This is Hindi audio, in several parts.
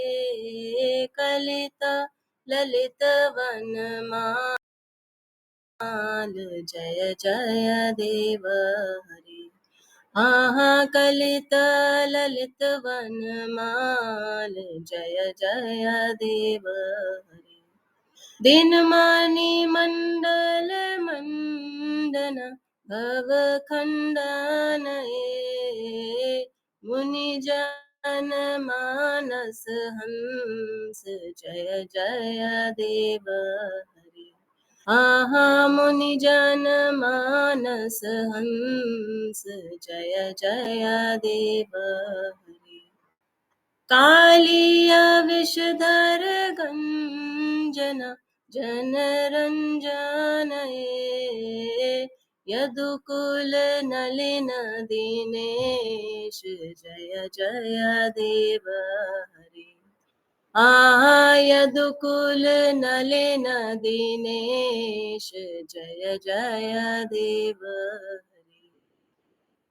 कलित ललित वनमाल जय जय देव हरि। आहा कलित ललित वनमाल जय जय देव हरि। दिनमानी मंडल मंदन भव खंडन मुनिजन मानस हंस जय जय देव हरि। आहा मुनिजन मानस हंस जय जय देव हरि। कालिया विषधर गंजन जनरंजन यदुकुल नलिन दीनेश जय जय देव हरि। आहा यदुकुल नलिन दीनेश जय जय देव हरि।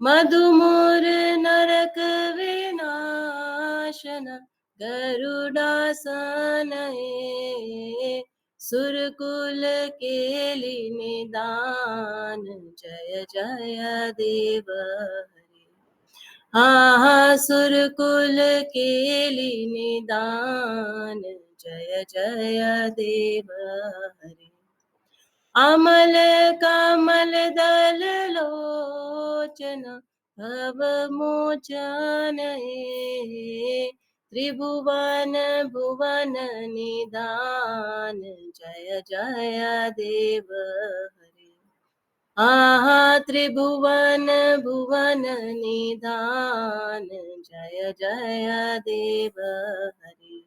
मधुमूर नरक विनाशन गरुडासन सुरकुल केली निदान जय जय देव हरि। आहा सुरकुल केली निदान जय जय देव हरि। अमल कमल दल लोचन भव मोचन त्रिभुवन भुवन निदान जय जय देव हरि। आहा त्रिभुवन भुवन निदान जय जय देव हरि।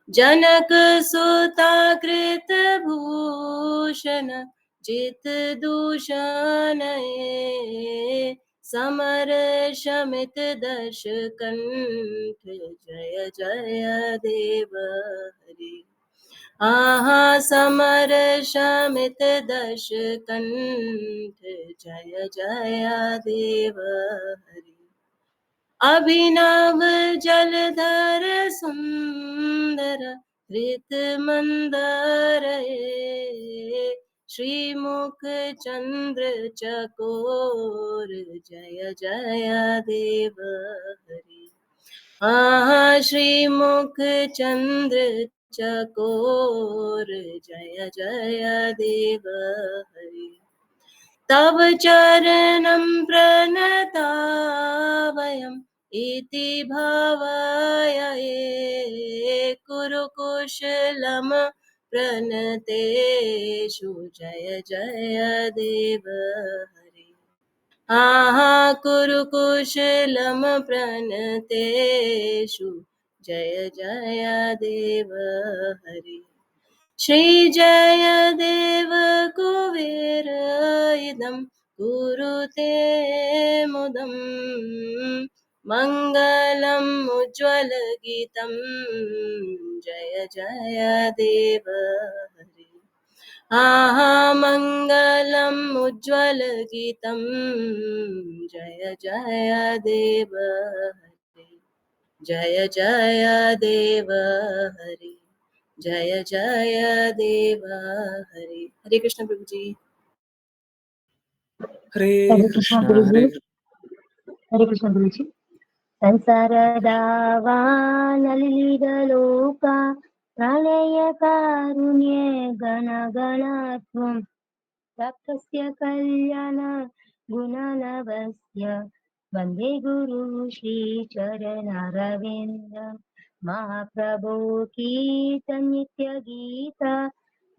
जनक सुता कृत भूषण जित दूषण समर शमित दश कंठ जय जय देव हरि। आहा समर शमित दश कंठ जय जय देव हरि। अभिनव जलधर सुंदर धृत मंदर श्रीमुख चंद्र चकोर जय जय देव हरि। आहा श्रीमुख चंद्र चकोर जय जय देव हरि। तव चरणं प्रणतावयम् इति भावये कुरुकुशलं प्रणतेषु जय जय देव हरि। आहा कुरुकुशलं प्रणतेषु जय जय देव हरि। श्री जय देव कुबेर इदं कुरुते मुदं मङ्गलम् उज्ज्वल गीतं जय जय देव हरि। आहा मङ्गलम् उज्ज्वल गीतं जय जय देव हरि। जय जय देव हरि। जय जय देव हरि। हरे कृष्ण प्रभु जी। हरे हरे कृष्ण कृष्ण गुरुजी, हरे कृष्ण गुरुजी। संसारदावानलीललोका प्रणयकारुण्ये गणगणत्वं प्राप्तस्य कल्याण गुणनवस्य वन्दे गुरु श्रीचरणरविन्दं महाप्रभो कीर्तनित्यगीता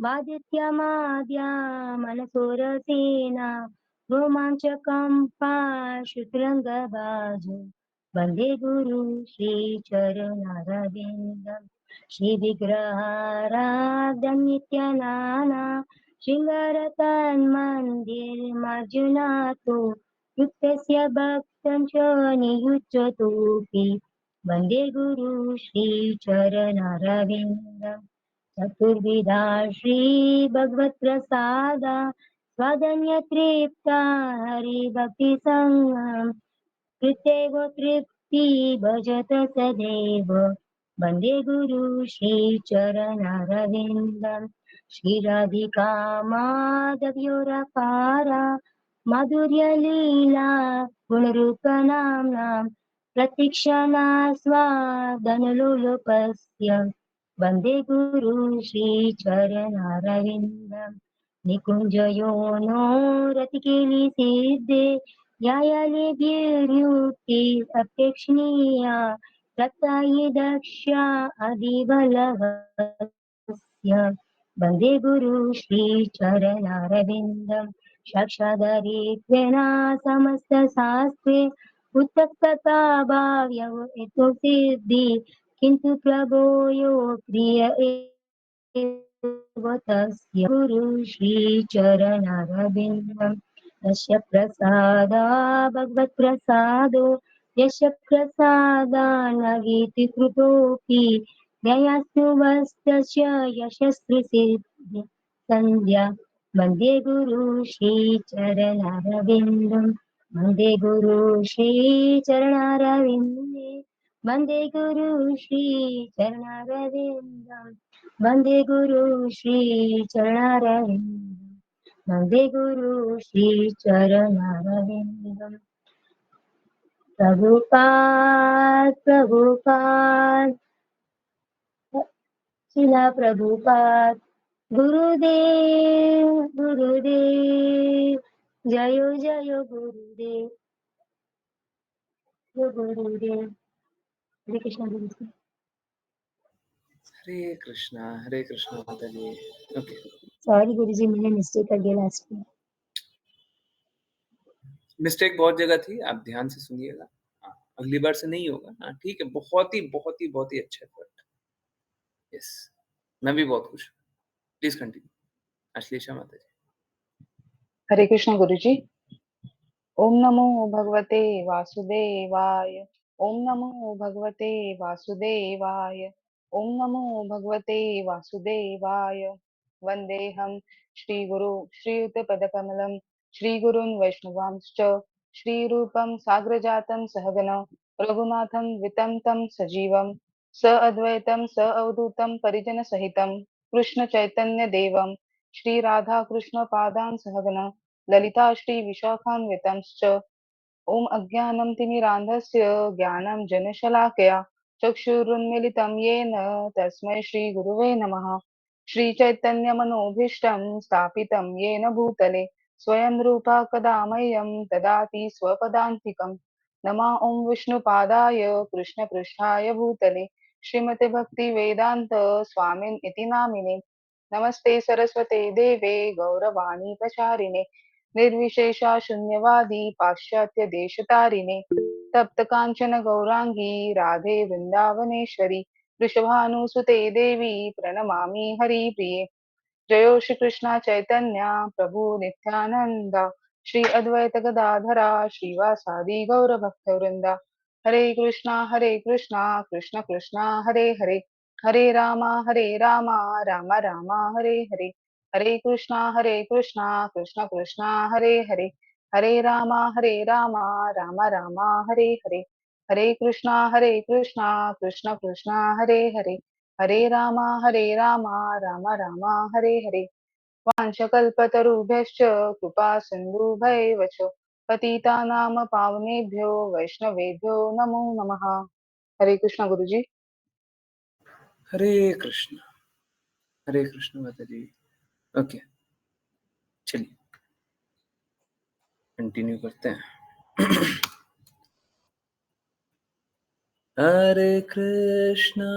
वादित्यमाद्या मनसोरसेना रोमाञ्चकम्पा शुत्रङ्गबाजो वन्दे गुरु श्रीचरणरविन्दं श्रीविग्रहाराधन्यनाना शृङ्गारतन्मन्दिरमर्जुनातो युक्तस्य भक्तं च नियुज्यतोऽपि वन्दे गुरु श्रीचरणरविन्दम् चतुर्विधा श्रीभगवत्प्रसादा स्वदन्यतृप्ता हरिभक्तिसंगम् कृत्यैव तृप्ति भजत सदैव वन्दे गुरु श्रीचरणरविन्दम् श्रीराधिका माधव्योरपारा माधुर्यलीला गुणरूपनाम्नां प्रतीक्षणा स्वादनलोलुपस्य वन्दे गुरु श्रीचरणरविन्दम् निकुञ्जयोनो रतिकेलिसिद्धे यायालेभिर्युक्ति अपेक्षणीया तत्तायि दक्ष्या आदिबलवस्य वन्दे गुरु श्रीचरणरविन्दम् साक्षादरित्वेन समस्तशास्त्रे उत्तस्तता भाव्यव एतो सिद्धि किन्तु प्रभो यो प्रिय एव तस्य गुरु श्रीचरणरविन्दम् तस्य प्रसादा भगवत्प्रसादो यस्य प्रसादानगीति कृतोऽपि दयास्तु वस्तस्य यशस्कृसिद्धि सन्ध्या वन्दे गुरु श्रीचरणरविन्दम् वन्दे गुरु श्रीचरणरविन्दे वन्दे गुरु श्रीचरणरविन्दम् वन्दे गुरु श्रीचरणरविन्दम् वन्दे गुरु श्रीचरणरविन्दम् प्रभुपाद प्रभुपाद शिला प्रभुपाद गुरुदेव गुरुदेव जय जय गुरुदेव जय गुरुदेव हरे कृष्ण गुरुजी हरे कृष्णा माता जी। ओके, सॉरी गुरुजी मैंने मिस्टेक कर दिया लास्ट में मिस्टेक बहुत जगह थी, आप ध्यान से सुनिएगा। हाँ, अगली बार से नहीं होगा। हाँ ठीक है, बहुत ही अच्छा एफर्ट। यस, मैं भी बहुत खुश हूँ। प्लीज कंटिन्यू अश्लेषा माता जी। हरे कृष्ण गुरुजी। ओम नमो भगवते वासुदेवाय। ओम नमो भगवते वासुदेवाय। ओम नमो भगवते वासुदेवाय। वन्देऽहं श्रीगुरु श्रीयुतपदकमलं श्रीगुरून् वैष्णवांश्च श्रीरूपं साग्रजातं सहगण रघुनाथं वितं तं सजीवं स अद्वैतं स अवधूतं परिजनसहितं कृष्णचैतन्यदेवं श्रीराधाकृष्णपादान् सहगण ललिता श्री विशाखान्वितंश्च ओम अज्ञानं तिमिरान्धस्य ज्ञानं जनशलाकया चक्षुरुन्मिलितं येन तस्मै श्रीगुरुवे नमः। श्रीचैतन्यमनोभीष्टं स्थापितं येन भूतले स्वयं रूपा कदा मह्यं ददाति स्वपदान्तिकं। नमः ॐ विष्णुपादाय कृष्णपृष्ठाय भूतले श्रीमते भक्तिवेदान्त स्वामिन् इति नामिने। नमस्ते सरस्वते देवे गौरवाणी प्रचारिणे निर्विशेषा शून्यवादी पाश्चात्य देशतारिणे तप्त कांचन गौरांगी राधे वृंदावनेश्वरी वृषभानुसुते देवी प्रणमामि हरिप्रिये। जयो श्री कृष्णा चैतन्य प्रभु नित्यानंद श्री अद्वैत गदाधरा श्रीवासादि गौर भक्तवृंदा। हरे कृष्णा कृष्ण कृष्णा हरे हरे हरे रामा राम राम हरे हरे। हरे कृष्णा कृष्ण कृष्णा हरे हरे हरे रामा राम राम हरे हरे। हरे कृष्णा कृष्ण कृष्णा हरे हरे हरे रामा राम राम हरे हरे। वाञ्छकल्पतरुभ्यश्च कृपा सिन्धुभैव च पतितानां पावनेभ्यो वैष्णवेभ्यो नमो नमः। हरे कृष्ण गुरुजी। हरे कृष्ण माता जी। ओके, चलिए कंटिन्यू करते हैं। हरे कृष्णा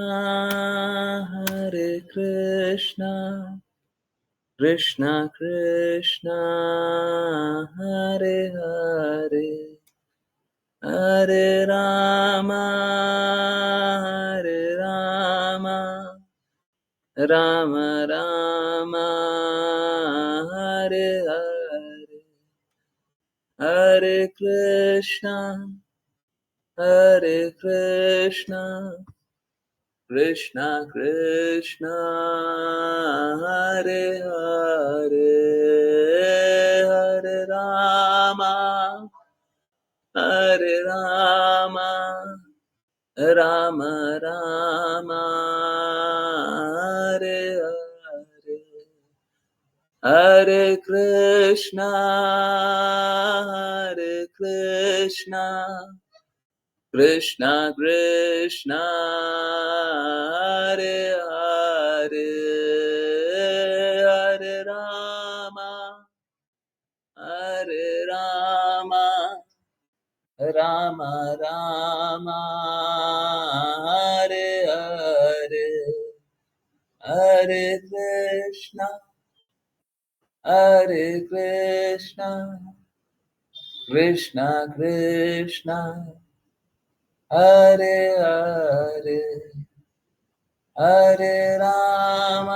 कृष्णा कृष्णा हरे हरे हरे राम राम राम हरे हरे। हरे कृष्णा कृष्णा कृष्णा हरे हरे हरे राम राम राम हरे हरे हरे कृष्णा कृष्णा कृष्णा हरे हरे हरे राम राम राम हरे हरे हरे कृष्णा कृष्णा कृष्णा हरे हरे हरे राम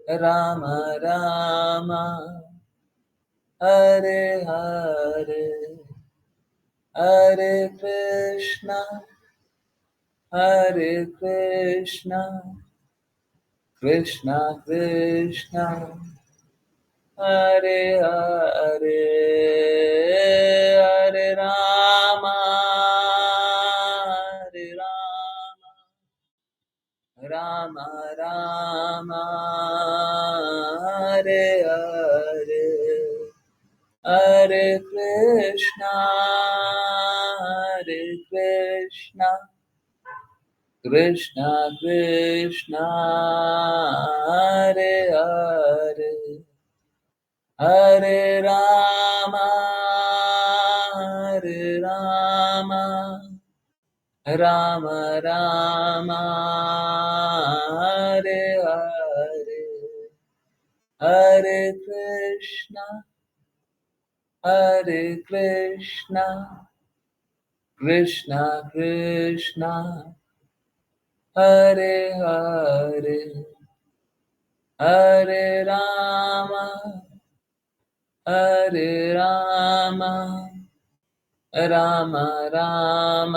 राम राम हरे हरे हरे कृष्णा कृष्णा कृष्णा हरे हरे हरे राम राम राम हरे हरे हरे कृष्णा कृष्णा कृष्णा हरे हरे हरे राम राम राम हरे हरे हरे कृष्णा कृष्णा कृष्णा हरे हरे हरे राम राम राम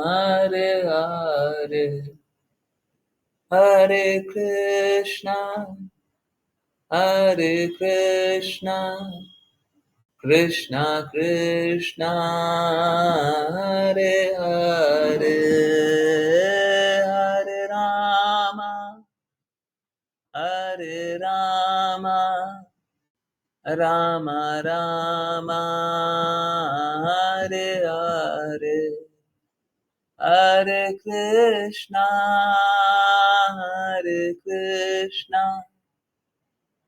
हरे हरे हरे कृष्णा कृष्णा कृष्णा हरे हरे हरे राम राम राम हरे हरे हरे कृष्णा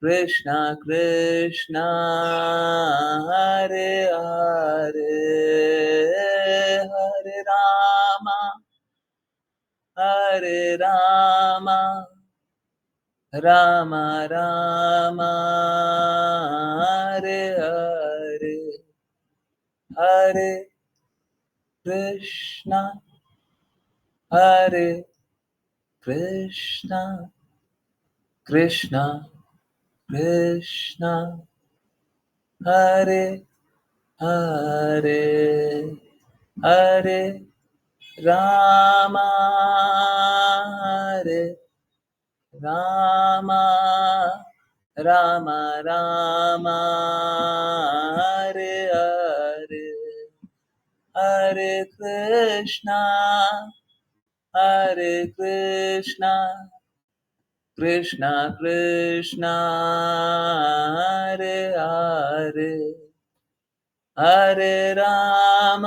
कृष्णा कृष्णा हरे हरे हरे राम राम राम हरे हरे हरे कृष्णा कृष्णा कृष्णा कृष्णा हरे हरे हरे राम राम राम राम हरे हरे हरे कृष्णा कृष्णा कृष्णा हरे हरे हरे राम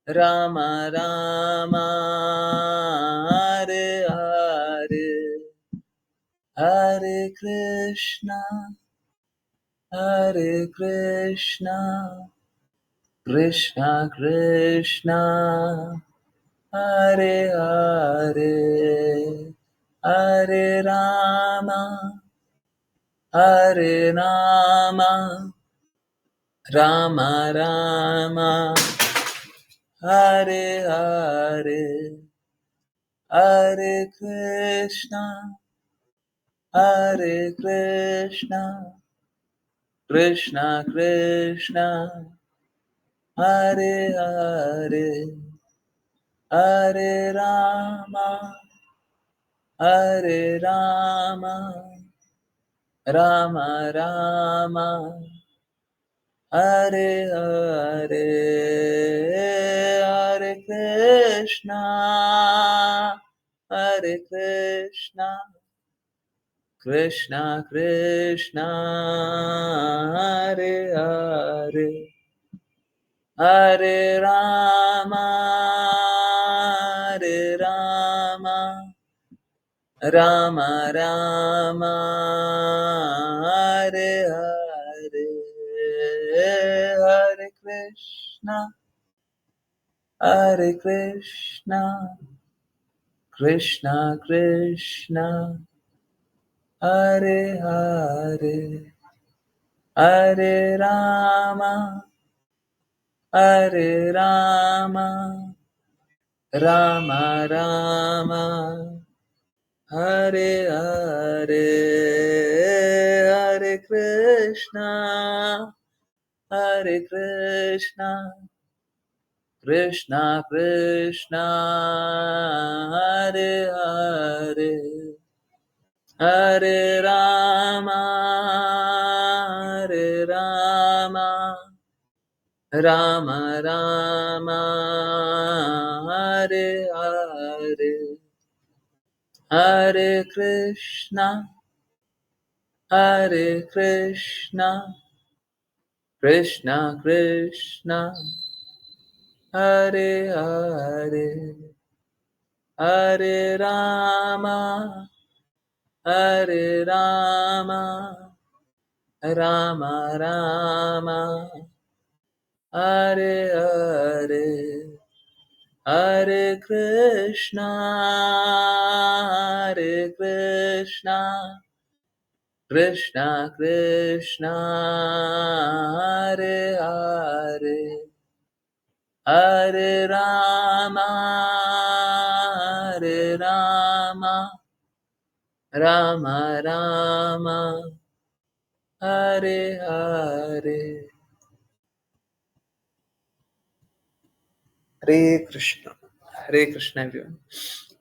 राम राम हरे हरे हरे कृष्णा कृष्णा कृष्णा हरे हरे हरे राम राम राम हरे हरे हरे कृष्णा कृष्णा कृष्णा हरे हरे हरे राम राम राम हरे हरे हरे कृष्णा कृष्णा कृष्णा हरे हरे हरे राम राम राम हरे हरे हरे कृष्णा कृष्णा कृष्णा हरे हरे हरे राम राम राम हरे हरे हरे कृष्णा कृष्णा कृष्णा हरे हरे हरे राम राम राम हरे हरे हरे कृष्णा कृष्णा कृष्णा हरे हरे हरे राम राम राम हरे हरे हरे कृष्णा कृष्णा कृष्णा हरे हरे हरे राम राम राम हरे हरे हरे कृष्ण एवरीवन।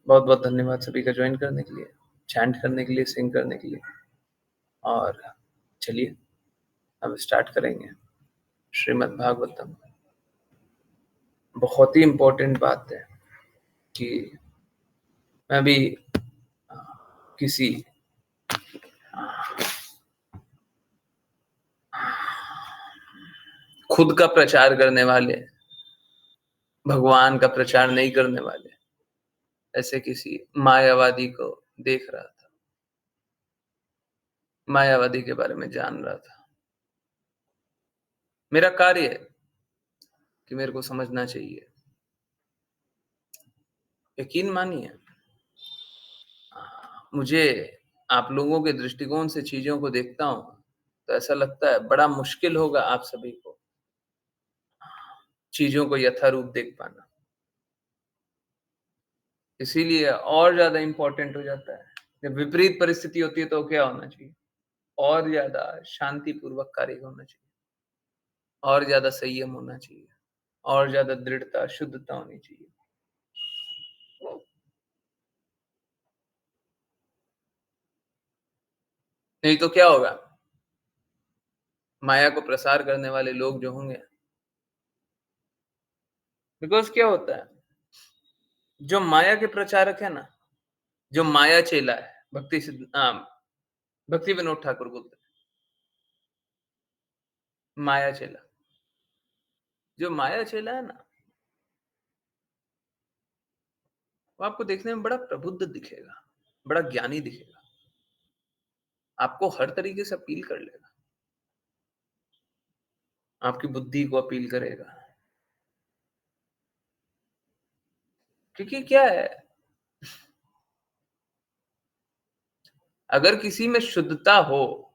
बहुत बहुत धन्यवाद सभी का ज्वाइन करने के लिए, चैंट करने के लिए, सिंग करने के लिए। और चलिए अब स्टार्ट करेंगे श्रीमद् भागवतम। बहुत ही इम्पोर्टेंट बात है कि मैं अभी किसी खुद का प्रचार करने वाले, भगवान का प्रचार नहीं करने वाले ऐसे किसी मायावादी को देख रहा था, मायावादी के बारे में जान रहा था। मेरा कार्य है कि मेरे को समझना चाहिए। यकीन मानिए, मुझे आप लोगों के दृष्टिकोण से चीजों को देखता हूं तो ऐसा लगता है बड़ा मुश्किल होगा आप सभी को चीजों को यथारूप देख पाना। इसीलिए और ज्यादा इंपॉर्टेंट हो जाता है जब विपरीत परिस्थिति होती है तो क्या होना चाहिए, और ज्यादा शांतिपूर्वक कार्य होना चाहिए, और ज्यादा संयम होना चाहिए, और ज्यादा दृढ़ता, शुद्धता होनी चाहिए। नहीं तो क्या होगा, माया को प्रसार करने वाले लोग जो होंगे, बिकॉज क्या होता है, जो माया के प्रचारक है ना, जो माया चेला है, भक्ति विनोद ठाकुर बोलते हैं माया चेला। जो माया चेला है ना, वो आपको देखने में बड़ा प्रबुद्ध दिखेगा, बड़ा ज्ञानी दिखेगा, आपको हर तरीके से अपील कर लेगा, आपकी बुद्धि को अपील करेगा। क्योंकि क्या है, अगर किसी में शुद्धता हो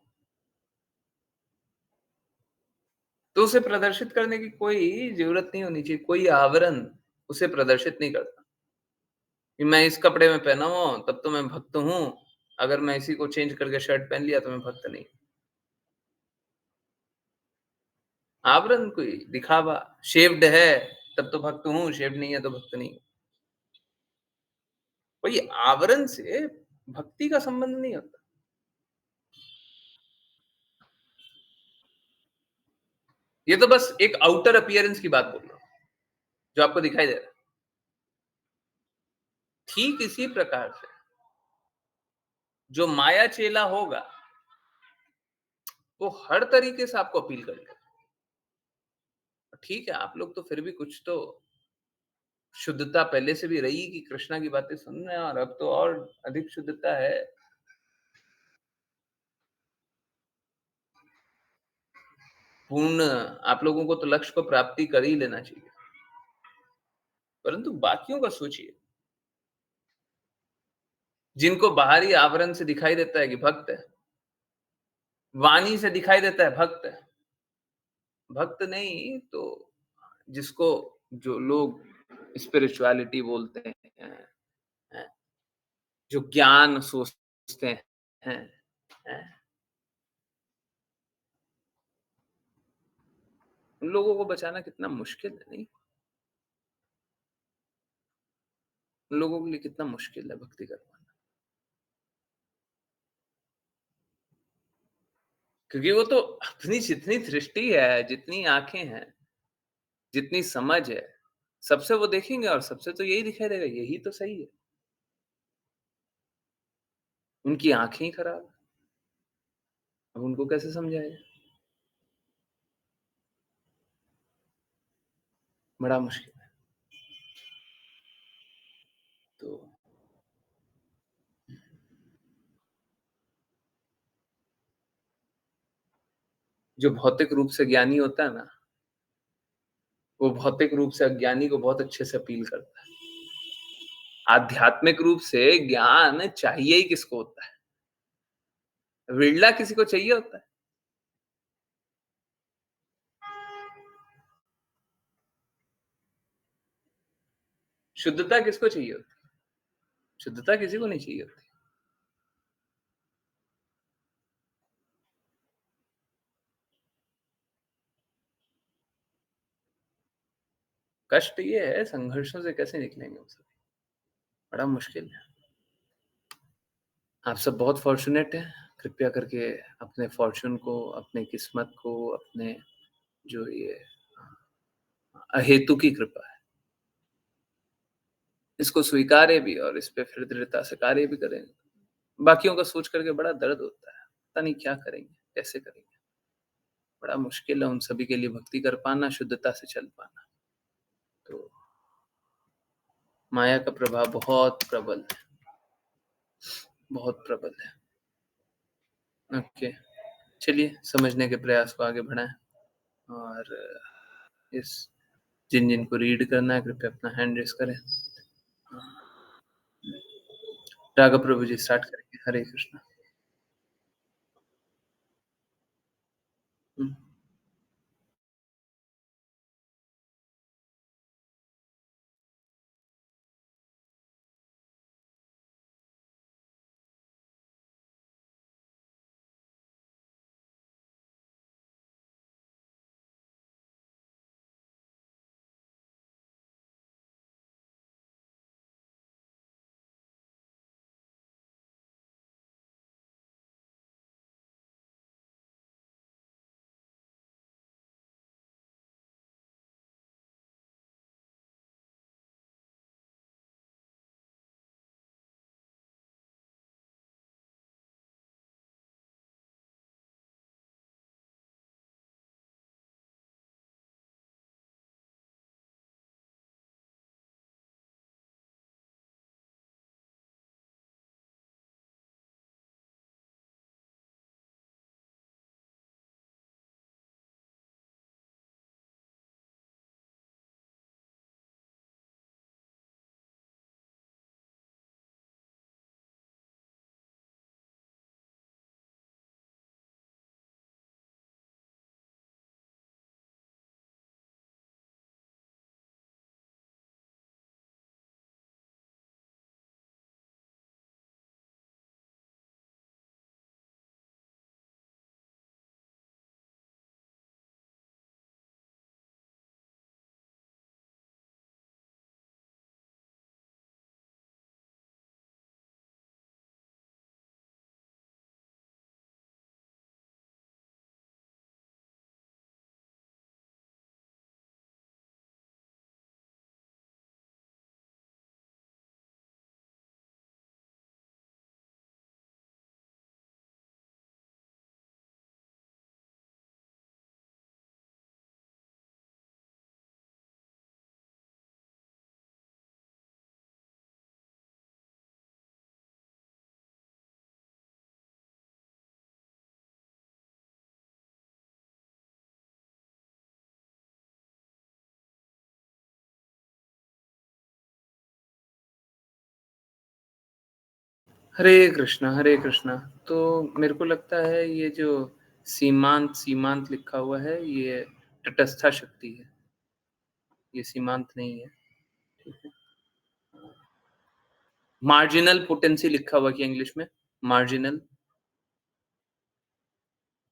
तो उसे प्रदर्शित करने की कोई जरूरत नहीं होनी चाहिए। कोई आवरण उसे प्रदर्शित नहीं करता कि मैं इस कपड़े में पहना हुआ हूं तब तो मैं भक्त हूं, अगर मैं इसी को चेंज करके शर्ट पहन लिया तो मैं भक्त नहीं। आवरण कोई दिखावा, शेव्ड है तब तो भक्त हूं, शेव्ड नहीं है तो भक्त नहीं। कोई आवरण से भक्ति का संबंध नहीं होता। ये तो बस एक आउटर अपीयरेंस की बात बोल रहा हूं, जो आपको दिखाई दे रहा है। ठीक इसी प्रकार से जो माया चेला होगा, वो हर तरीके से आपको अपील करेगा। ठीक है, आप लोग तो फिर भी कुछ तो शुद्धता पहले से भी रही कि कृष्णा की बातें सुन रहे हैं, और अब तो और अधिक शुद्धता है। पूर्ण आप लोगों को तो लक्ष्य को प्राप्ति कर ही लेना चाहिए, परंतु बाकियों का सोचिए, जिनको बाहरी आवरण से दिखाई देता है कि भक्त है, वाणी से दिखाई देता है भक्त है, भक्त नहीं तो जिसको जो लोग स्पिरिचुअलिटी बोलते हैं, जो ज्ञान सोचते हैं, उन लोगों को बचाना कितना मुश्किल है, नहीं? उन लोगों के लिए कितना मुश्किल है भक्ति कर पाना, क्योंकि वो तो अपनी जितनी दृष्टि है, जितनी आंखें हैं, जितनी समझ है, सबसे वो देखेंगे और सबसे तो यही दिखाई देगा, यही तो सही है। उनकी आंखें ही खराब है, अब उनको कैसे समझाएगा? बड़ा मुश्किल है। तो जो भौतिक रूप से ज्ञानी होता है ना, वो भौतिक रूप से अज्ञानी को बहुत अच्छे से अपील करता है। आध्यात्मिक रूप से ज्ञान चाहिए ही किसको होता है? विरला किसी को चाहिए होता है। शुद्धता किसको चाहिए होती है? शुद्धता किसी को नहीं चाहिए होती। कष्ट ये है, संघर्षों से कैसे निकलेंगे हम सभी, बड़ा मुश्किल है। आप सब बहुत फॉर्चुनेट हैं। कृपया करके अपने फॉर्चून को, अपने किस्मत को, अपने जो ये अहेतु की कृपा है, इसको स्वीकारे भी और इस पे फिर दृढ़ता से कार्य भी करें। बाकियों का सोच करके बड़ा दर्द होता है, पता नहीं क्या करेंगे, कैसे करेंगे। बड़ा मुश्किल है उन सभी के लिए भक्ति कर पाना, शुद्धता से चल पाना। तो माया का प्रभाव बहुत प्रबल है, बहुत प्रबल है। ओके, चलिए समझने के प्रयास को आगे बढ़ाएं, और इस जिन जिन को रीड करना है कृपया अपना हैंड रेस करें। राघव प्रभु जी स्टार्ट करेंगे। हरे कृष्णा। हरे कृष्णा, हरे कृष्णा। तो मेरे को लगता है ये जो सीमांत सीमांत लिखा हुआ है ये तटस्था शक्ति है, ये सीमांत नहीं है। ठीक है। मार्जिनल पोटेंसी लिखा हुआ क्या इंग्लिश में? मार्जिनल,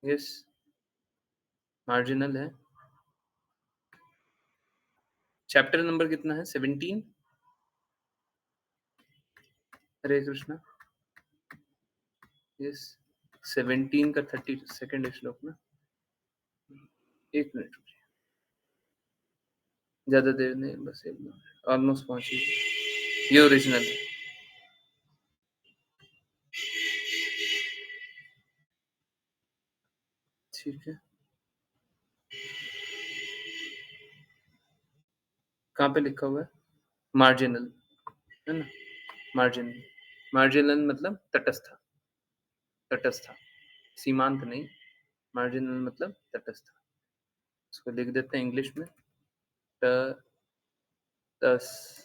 यस, मार्जिनल है। चैप्टर नंबर कितना है? 17। हरे कृष्णा, यस, 17 का 32 श्लोक ना। एक मिनट रुकिए, ज्यादा देर नहीं, बस एक मिनट, ऑलमोस्ट पहुंची। ये ओरिजिनल है। ठीक है, कहाँ पे लिखा हुआ है? मार्जिनल है ना, मार्जिनल। मार्जिनल मतलब तटस्थ, तटस्थ, सीमांत नहीं। मार्जिनल मतलब तटस्थ। इसको लिख देते हैं इंग्लिश में, तटस्थ।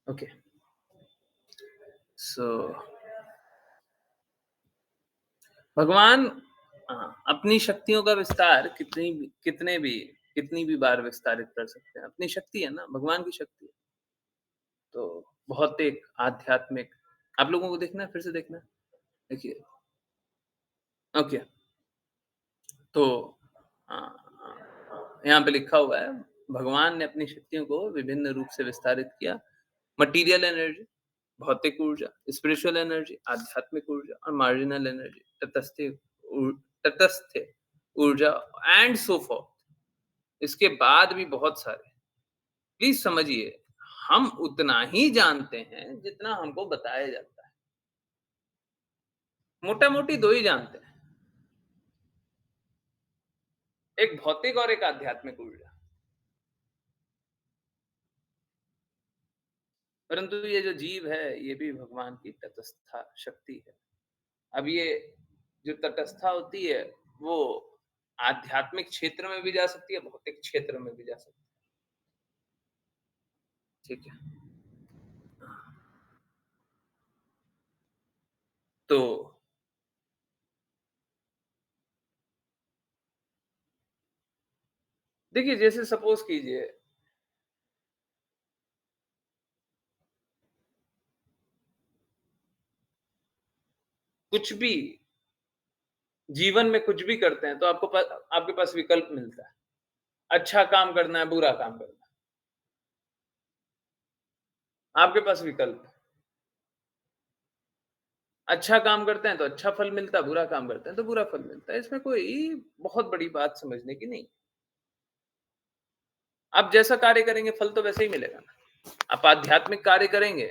ओके, सो भगवान अपनी शक्तियों का विस्तार कितनी भी बार विस्तारित कर सकते हैं। अपनी शक्ति है ना, भगवान की शक्ति है। तो बहुत एक आध्यात्मिक, आप लोगों को देखना है, फिर से देखना है, देखिए। ओके, तो यहाँ पे लिखा हुआ है भगवान ने अपनी शक्तियों को विभिन्न रूप से विस्तारित किया। मटीरियल एनर्जी, भौतिक ऊर्जा, स्पिरिचुअल एनर्जी, आध्यात्मिक ऊर्जा, और मार्जिनल एनर्जी, तटस्थ ऊर्जा, एंड सो फॉर्थ। इसके बाद भी बहुत सारे। प्लीज समझिए, हम उतना ही जानते हैं जितना हमको बताया जाता है। मोटा मोटी दो ही जानते हैं, एक भौतिक और एक आध्यात्मिक ऊर्जा। परंतु ये जो जीव है ये भी भगवान की तटस्था शक्ति है। अब ये जो तटस्था होती है वो आध्यात्मिक क्षेत्र में भी जा सकती है, भौतिक क्षेत्र में भी जा सकती है। ठीक है, तो देखिए, जैसे सपोज कीजिए कुछ भी जीवन में कुछ भी करते हैं तो आपके पास विकल्प मिलता है। अच्छा काम करना है, बुरा काम करना है, आपके पास विकल्प है। अच्छा काम करते हैं तो अच्छा फल मिलता है, बुरा काम करते हैं तो बुरा फल मिलता है। इसमें कोई बहुत बड़ी बात समझने की नहीं। आप जैसा कार्य करेंगे फल तो वैसे ही मिलेगा ना। आप आध्यात्मिक कार्य करेंगे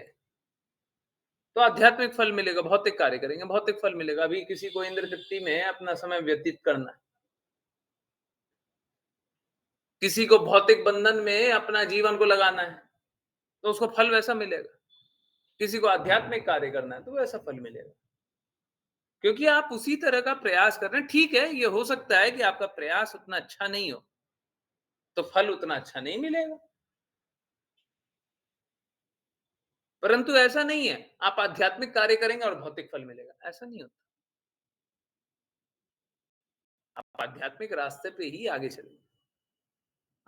तो आध्यात्मिक फल मिलेगा, भौतिक कार्य करेंगे भौतिक फल मिलेगा। अभी किसी को इंद्र तृप्ति में अपना समय व्यतीत करना है, किसी को भौतिक बंधन में अपना जीवन को लगाना है, तो उसको फल वैसा मिलेगा। किसी को आध्यात्मिक कार्य करना है तो वैसा फल मिलेगा, क्योंकि आप उसी तरह का प्रयास कर रहे हैं। ठीक है, ये हो सकता है कि आपका प्रयास उतना अच्छा नहीं हो तो फल उतना अच्छा नहीं मिलेगा, परंतु ऐसा नहीं है आप आध्यात्मिक कार्य करेंगे और भौतिक फल मिलेगा, ऐसा नहीं होता। आप आध्यात्मिक रास्ते पे ही आगे चलेंगे,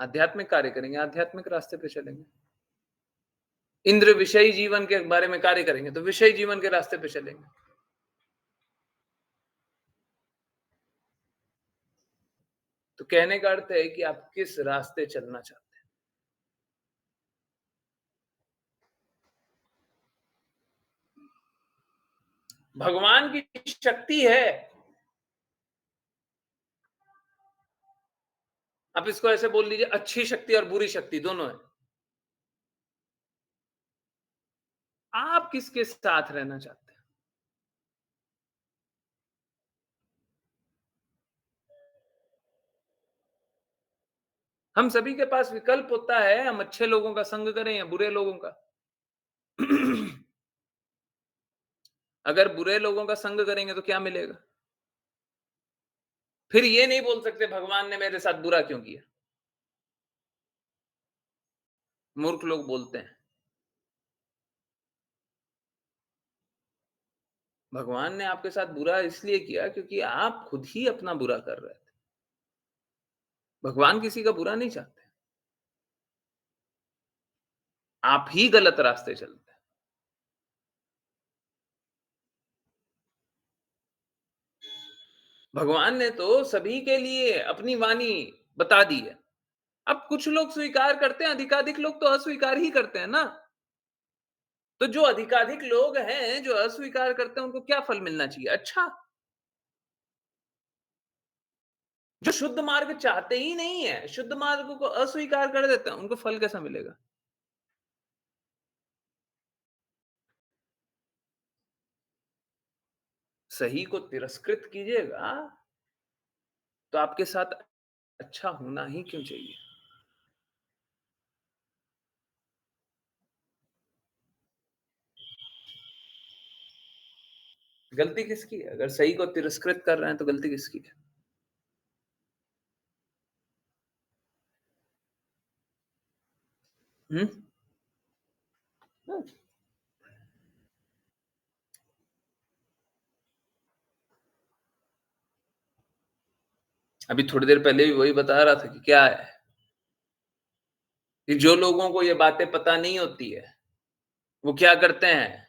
आध्यात्मिक कार्य करेंगे, आध्यात्मिक रास्ते पे चलेंगे। इंद्र विषयी जीवन के बारे में कार्य करेंगे तो विषयी जीवन के रास्ते पे चलेंगे। तो कहने का अर्थ है कि आप किस रास्ते चलना चाहते हैं। भगवान की शक्ति है, आप इसको ऐसे बोल लीजिए, अच्छी शक्ति और बुरी शक्ति दोनों है। आप किसके साथ रहना चाहते हैं? हम सभी के पास विकल्प होता है, हम अच्छे लोगों का संग करें या बुरे लोगों का। अगर बुरे लोगों का संग करेंगे तो क्या मिलेगा? फिर ये नहीं बोल सकते भगवान ने मेरे साथ बुरा क्यों किया। मूर्ख लोग बोलते हैं। भगवान ने आपके साथ बुरा इसलिए किया क्योंकि आप खुद ही अपना बुरा कर रहे थे। भगवान किसी का बुरा नहीं चाहते। आप ही गलत रास्ते चलते हैं। भगवान ने तो सभी के लिए अपनी वाणी बता दी है। अब कुछ लोग स्वीकार करते हैं, अधिकाधिक लोग तो अस्वीकार ही करते हैं ना। तो जो अधिकाधिक लोग हैं जो अस्वीकार करते हैं उनको क्या फल मिलना चाहिए? अच्छा। जो शुद्ध मार्ग चाहते ही नहीं है, शुद्ध मार्ग को अस्वीकार कर देते हैं, उनको फल कैसा मिलेगा? सही को तिरस्कृत कीजिएगा तो आपके साथ अच्छा होना ही क्यों चाहिए? गलती किसकी है? अगर सही को तिरस्कृत कर रहे हैं तो गलती किसकी है? हम्म? अभी थोड़ी देर पहले भी वही बता रहा था कि क्या है कि जो लोगों को ये बातें पता नहीं होती है वो क्या करते हैं,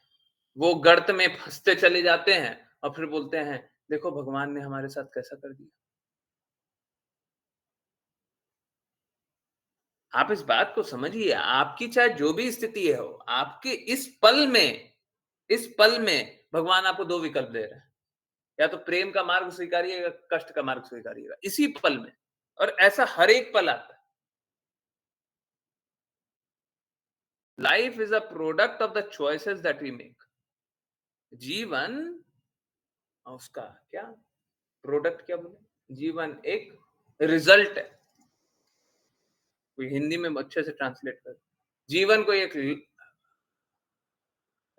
वो गर्त में फंसते चले जाते हैं और फिर बोलते हैं देखो भगवान ने हमारे साथ कैसा कर दिया। आप इस बात को समझिए, आपकी चाहे जो भी स्थिति है हो, आपके इस पल में भगवान आपको दो विकल्प दे रहे हैं, या तो प्रेम का मार्ग स्वीकारिएगा या कष्ट का मार्ग स्वीकारिएगा, इसी पल में। और ऐसा हर एक पल आता है। Life is a product of the choices that we make. जीवन उसका क्या प्रोडक्ट क्या बोले, जीवन एक रिजल्ट है। कोई हिंदी में अच्छे से ट्रांसलेट कर, जीवन को एक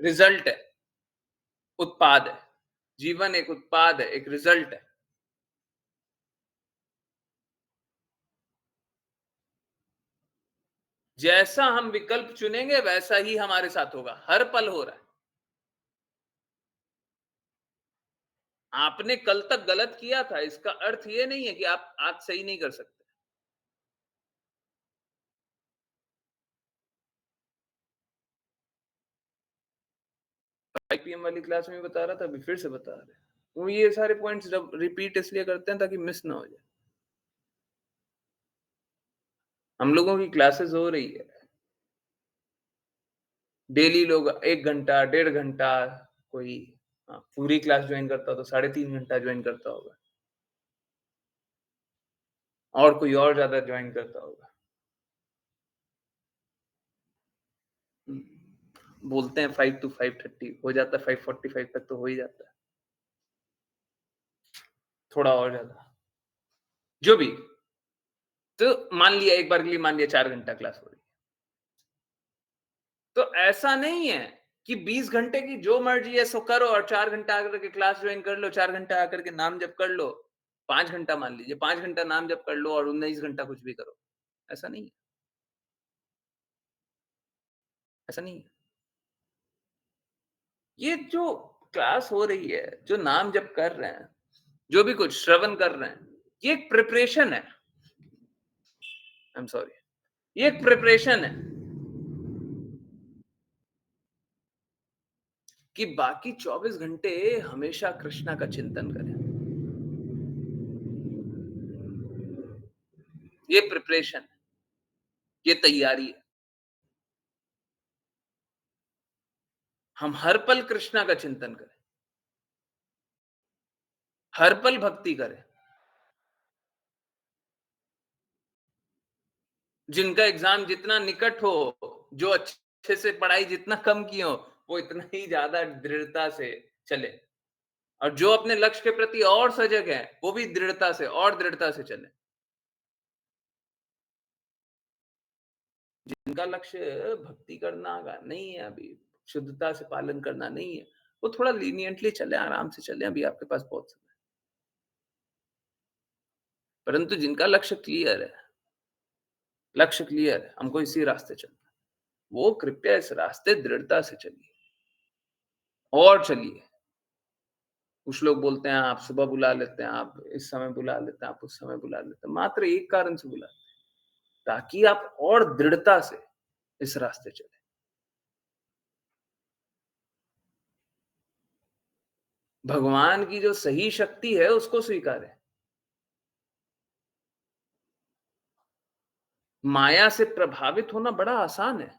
रिजल्ट है, उत्पाद है। जीवन एक उत्पाद है, एक रिजल्ट है। जैसा हम विकल्प चुनेंगे वैसा ही हमारे साथ होगा, हर पल हो रहा है। आपने कल तक गलत किया था इसका अर्थ ये नहीं है कि आप आज सही नहीं कर सकते। आईपीएम वाली क्लास में बता रहा था, अभी फिर से बता रहे हैं। वो ये सारे पॉइंट्स जब रिपीट इसलिए करते हैं ताकि मिस ना हो जाए। हम लोगों की क्लासेस हो रही है डेली, लोग 1 घंटा 1.5 घंटा, कोई पूरी क्लास ज्वाइन करता हो तो 3.5 घंटा ज्वाइन करता होगा, और कोई और ज्यादा ज्वाइन करता होगा। बोलते हैं 5 to 5:30 हो जाता है, 5:45 तक तो हो ही जाता है, थोड़ा और ज्यादा जो भी। तो मान लिया एक बार के लिए, मान लिया 4 घंटा क्लास हो रही है, तो ऐसा नहीं है कि 20 घंटे की जो मर्जी है सो करो और 4 घंटा आकर के क्लास ज्वाइन कर लो, 4 घंटा आकर के नाम जप कर लो, 5 घंटा मान लीजिए, 5 घंटा नाम जप कर लो और 19 घंटा कुछ भी करो। ऐसा नहीं है, ऐसा नहीं है। ये जो क्लास हो रही है, जो नाम जप कर रहे हैं, जो भी कुछ श्रवण कर रहे हैं, ये एक प्रिपरेशन है। आई एम सॉरी, ये एक प्रिपरेशन है कि बाकी 24 घंटे हमेशा कृष्णा का चिंतन करें। ये प्रिपरेशन है, ये तैयारी है। हम हर पल कृष्णा का चिंतन करें, हर पल भक्ति करें। जिनका एग्जाम जितना निकट हो, जो अच्छे से पढ़ाई जितना कम की हो, वो इतना ही ज्यादा दृढ़ता से चले, और जो अपने लक्ष्य के प्रति और सजग है वो भी दृढ़ता से और दृढ़ता से चले। जिनका लक्ष्य भक्ति करना का नहीं है, अभी शुद्धता से पालन करना नहीं है, वो थोड़ा लीनियंटली चले, आराम से चले, अभी आपके पास बहुत समय। परंतु जिनका लक्ष्य क्लियर है, लक्ष्य क्लियर है, हमको इसी रास्ते चलना है, वो कृपया इस रास्ते दृढ़ता से चलिए और चलिए। कुछ लोग बोलते हैं आप सुबह बुला लेते हैं, आप इस समय बुला लेते हैं, आप उस समय बुला लेते हैं। मात्र एक कारण से बुलाते हैं, ताकि आप और दृढ़ता से इस रास्ते चलें। भगवान की जो सही शक्ति है उसको स्वीकारें। माया से प्रभावित होना बड़ा आसान है।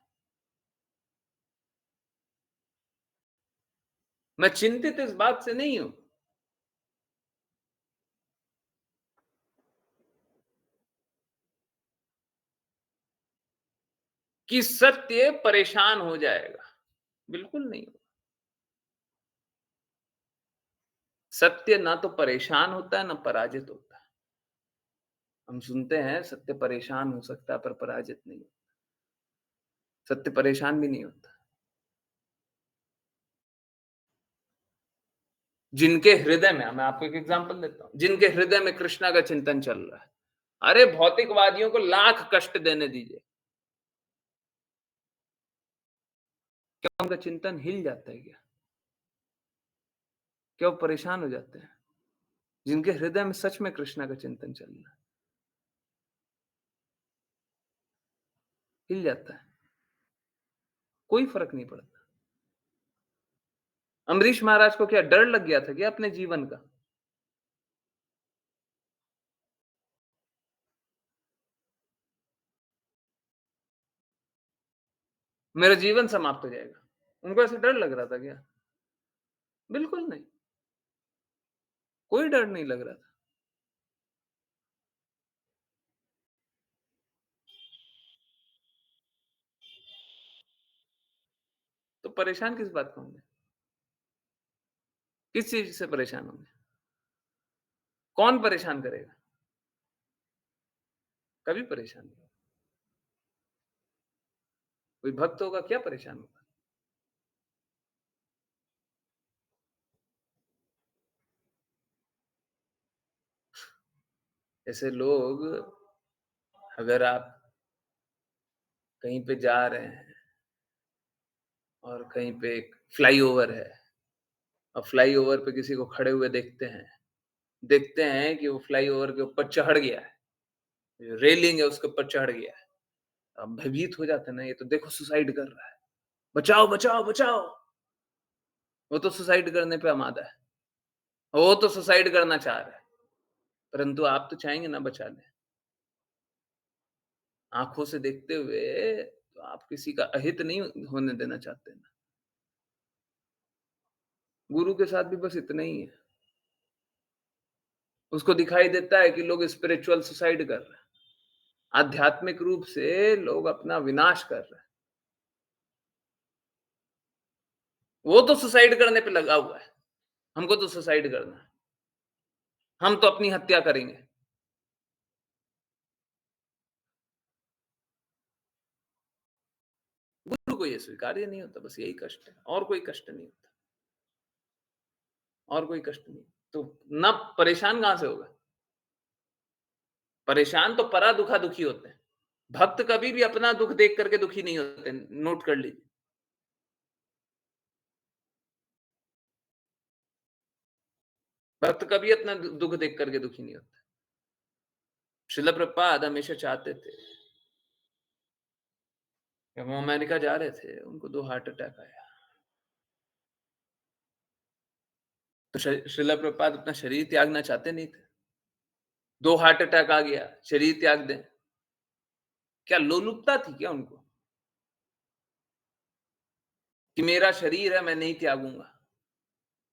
मैं चिंतित इस बात से नहीं हूं कि सत्य परेशान हो जाएगा। बिल्कुल नहीं हो। सत्य ना तो परेशान होता है ना पराजित होता है। हम सुनते हैं सत्य परेशान हो सकता है पर पराजित नहीं होता। सत्य परेशान भी नहीं होता। जिनके हृदय में, मैं आपको एक एग्जांपल देता हूं, जिनके हृदय में कृष्णा का चिंतन चल रहा है, अरे भौतिकवादियों को लाख कष्ट देने दीजिए, क्या उनका चिंतन हिल जाता है क्या? क्या वो परेशान हो जाते हैं? जिनके हृदय में सच में कृष्णा का चिंतन चल रहा है, हिल जाता है, कोई फर्क नहीं पड़ता। अम्बरीश महाराज को क्या डर लग गया था क्या अपने जीवन का? मेरा जीवन समाप्त हो जाएगा, उनको ऐसा डर लग रहा था क्या? बिल्कुल नहीं, कोई डर नहीं लग रहा था। तो परेशान किस बात का होंगे? किस चीज से परेशान होंगे? कौन परेशान करेगा? कभी परेशान नहीं। कोई भक्त होगा क्या परेशान होगा? ऐसे लोग, अगर आप कहीं पे जा रहे हैं और कहीं पे एक फ्लाईओवर है और फ्लाईओवर पे किसी को खड़े हुए देखते हैं कि वो फ्लाईओवर के ऊपर चढ़ गया है, जो रेलिंग है उसके ऊपर चढ़ गया है, अब भयभीत हो जाते हैं ना, ये तो देखो सुसाइड कर रहा है, बचाओ बचाओ बचाओ। वो तो सुसाइड करने पे आमादा है, वो तो सुसाइड करना चाह रहा है, परंतु आप तो चाहेंगे ना बचा ले। आंखों से देखते हुए तो आप किसी का अहित नहीं होने देना चाहते ना। गुरु के साथ भी बस इतना ही है। उसको दिखाई देता है कि लोग स्पिरिचुअल सुसाइड कर रहे हैं, आध्यात्मिक रूप से लोग अपना विनाश कर रहे हैं, वो तो सुसाइड करने पे लगा हुआ है, हमको तो सुसाइड करना है, हम तो अपनी हत्या करेंगे। गुरु को ये स्वीकार्य नहीं होता, बस यही कष्ट है, और कोई कष्ट नहीं होता, और कोई कष्ट नहीं। तो ना परेशान कहां से होगा? परेशान तो परा दुखा दुखी होते हैं। भक्त कभी भी अपना दुख देख करके दुखी नहीं होते, नोट कर लीजिए। भक्त कभी अपना दुख देख करके दुखी नहीं होता। श्रील प्रभुपाद हमेशा चाहते थे, जब वो अमेरिका जा रहे थे उनको 2 हार्ट अटैक आया, तो श्रील प्रभुपाद अपना शरीर त्यागना चाहते नहीं थे। 2 हार्ट अटैक आ गया, शरीर त्याग दें, क्या लोलुपता थी क्या उनको कि मेरा शरीर है मैं नहीं त्यागूंगा,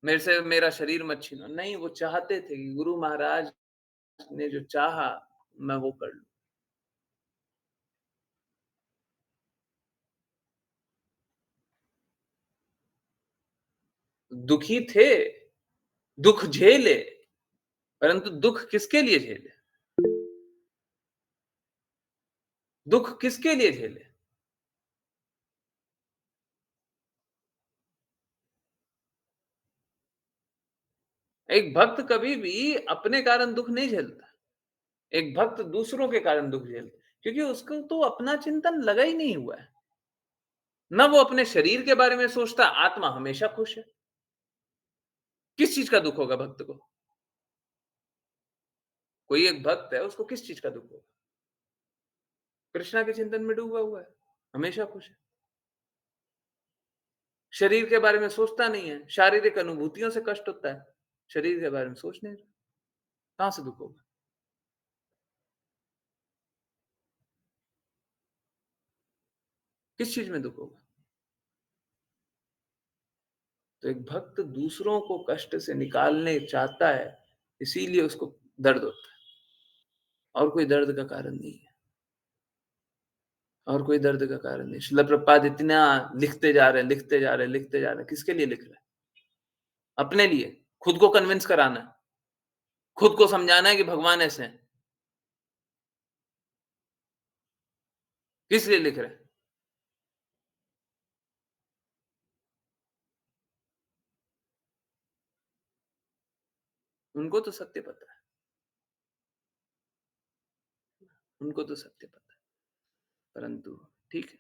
मेरे से मेरा शरीर मत छीनो? नहीं, वो चाहते थे कि गुरु महाराज ने जो चाहा मैं वो कर लूं। दुखी थे, दुख झेले, परंतु दुख किसके लिए झेले? दुख किसके लिए झेले? एक भक्त कभी भी अपने कारण दुख नहीं झेलता, एक भक्त दूसरों के कारण दुख झेलता, क्योंकि उसको तो अपना चिंतन लगा ही नहीं हुआ है, ना वो अपने शरीर के बारे में सोचता, आत्मा हमेशा खुश है। किस चीज का दुख होगा भक्त को? कोई एक भक्त है, उसको किस चीज का दुख होगा? कृष्णा के चिंतन में डूबा हुआ है, हमेशा खुश है, शरीर के बारे में सोचता नहीं है, शारीरिक अनुभूतियों से कष्ट होता है, शरीर के बारे में सोच नहीं रहा, कहां से दुख होगा? किस चीज में दुख होगा? तो एक भक्त दूसरों को कष्ट से निकालने चाहता है, इसीलिए उसको दर्द होता है, और कोई दर्द का कारण नहीं है, और कोई दर्द का कारण नहीं। श्रील प्रभुपाद इतना लिखते जा रहे हैं, लिखते जा रहे हैं, लिखते जा रहे हैं, किसके लिए लिख रहे हैं? अपने लिए, खुद को कन्विंस कराना है, खुद को समझाना है कि भगवान ऐसे हैं। किस लिए लिख रहे हैं? उनको तो सत्य पता है, उनको तो सत्य पता है, परंतु ठीक है,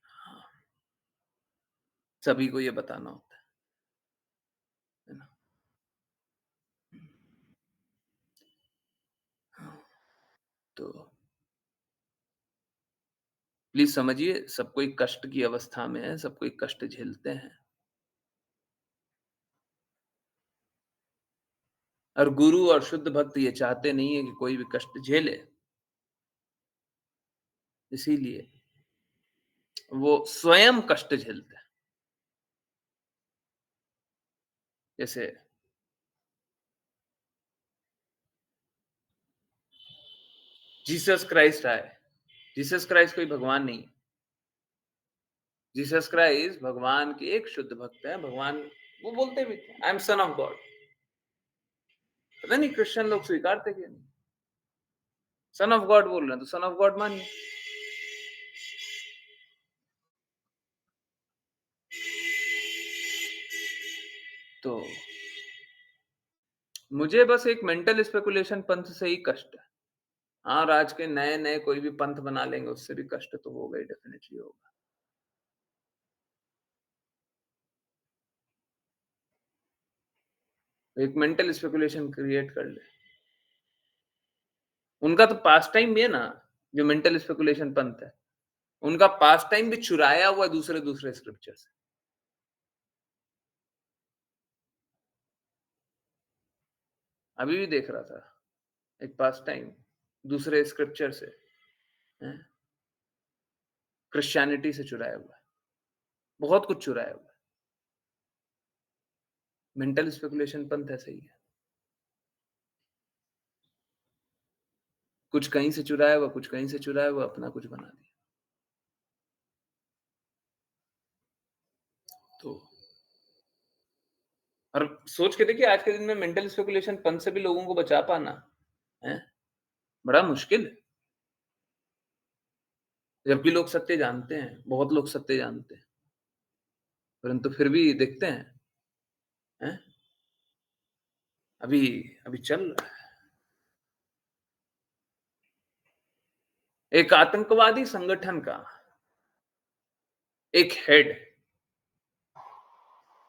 हाँ, सभी को ये बताना होता है ना? हाँ, तो प्लीज समझिए, सब कोई कष्ट की अवस्था में है, सब कोई कष्ट झेलते हैं, और गुरु और शुद्ध भक्त ये चाहते नहीं है कि कोई भी कष्ट झेले, इसीलिए वो स्वयं कष्ट झेलते हैं। जैसे जीसस क्राइस्ट आए, जीसस क्राइस्ट कोई भगवान नहीं है, जीसस क्राइस्ट भगवान के एक शुद्ध भक्त है, भगवान वो बोलते भी थे I am son of God. पता नहीं क्रिश्चियन लोग स्वीकारते क्या नहीं, सन ऑफ गॉड बोल रहे हैं तो सन ऑफ गॉड मानिए। तो मुझे बस एक मेंटल स्पेकुलेशन पंथ से ही कष्ट है। हाँ, आज के नए नए कोई भी पंथ बना लेंगे, उससे भी कष्ट तो होगा ही, डेफिनेटली होगा। एक मेंटल स्पेकुलेशन क्रिएट कर ले, उनका तो पास टाइम भी है ना, जो मेंटल स्पेकुलेशन पंथ है, उनका पास टाइम भी चुराया हुआ दूसरे दूसरे स्क्रिप्चर से। अभी भी देख रहा था एक पास टाइम दूसरे स्क्रिप्चर से, क्रिश्चियनिटी से चुराया हुआ है, बहुत कुछ चुराया हुआ है। मेंटल स्पेकुलेशन पंथ ऐसा ही है, कुछ कहीं से चुराया हुआ, कुछ कहीं से चुराया हुआ, अपना कुछ बना दिया। तो और सोच के देखिए, आज के दिन में मेंटल स्पेकुलेशन पंथ से भी लोगों को बचा पाना है बड़ा मुश्किल है, जबकि लोग सत्य जानते हैं, बहुत लोग सत्य जानते हैं, परंतु फिर भी देखते हैं, अभी अभी चल रहा है। एक आतंकवादी संगठन का एक हेड,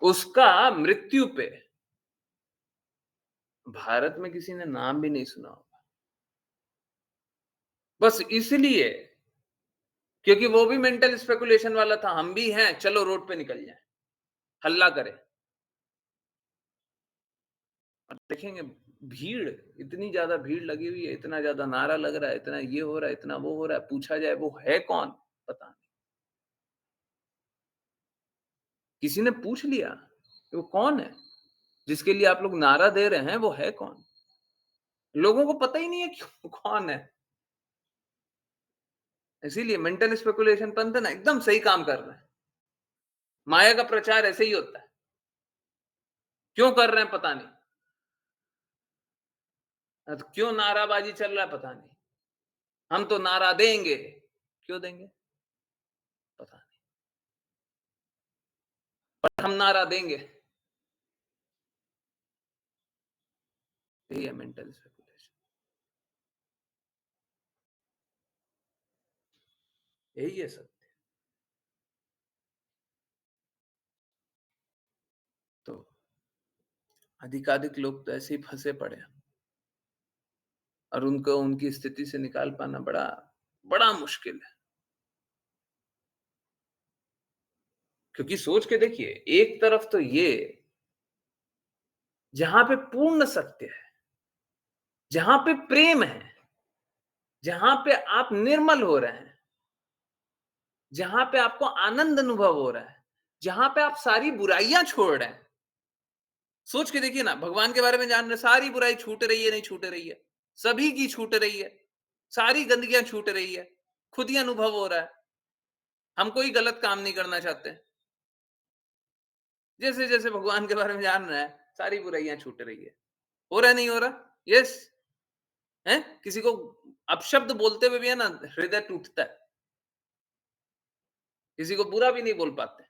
उसका मृत्यु पे भारत में किसी ने नाम भी नहीं सुना होगा, बस इसलिए क्योंकि वो भी मेंटल स्पेकुलेशन वाला था, हम भी हैं, चलो रोड पे निकल जाए, हल्ला करें। और देखेंगे भीड़, इतनी ज्यादा भीड़ लगी हुई है, इतना ज्यादा नारा लग रहा है, इतना ये हो रहा है, इतना वो हो रहा है, पूछा जाए वो है कौन, पता नहीं। किसी ने पूछ लिया कि वो कौन है जिसके लिए आप लोग नारा दे रहे हैं, वो है कौन? लोगों को पता ही नहीं है कि कौन है। इसीलिए मेंटल स्पेकुलेशन पंथ ना एकदम सही काम कर रहे हैं। माया का प्रचार ऐसे ही होता है, क्यों कर रहे हैं पता नहीं, तो क्यों नाराबाजी चल रहा है पता नहीं, हम तो नारा देंगे, क्यों देंगे पता नहीं, पर हम नारा देंगे। यही है मेंटल स्पेकुलेशन, यही है सत्य। तो अधिकाधिक लोग तो ऐसे ही फंसे पड़े हैं और उनको उनकी स्थिति से निकाल पाना बड़ा बड़ा मुश्किल है। क्योंकि सोच के देखिए, एक तरफ तो ये जहां पे पूर्ण सत्य है, जहां पे प्रेम है, जहां पे आप निर्मल हो रहे हैं, जहां पे आपको आनंद अनुभव हो रहा है, जहां पे आप सारी बुराइयां छोड़ रहे हैं। सोच के देखिए ना, भगवान के बारे में जान रहे, सारी बुराई छूट रही है, नहीं छूट रही है, सभी की छूट रही है, सारी गंदगियां छूट रही है, खुद ही अनुभव हो रहा है। हम कोई गलत काम नहीं करना चाहते। जैसे जैसे भगवान के बारे में जान रहे हैं, सारी बुराइयां छूट रही है। हो रहा है, नहीं हो रहा? यस। है, किसी को अपशब्द बोलते हुए भी है ना, हृदय टूटता है। किसी को बुरा भी नहीं बोल पाते।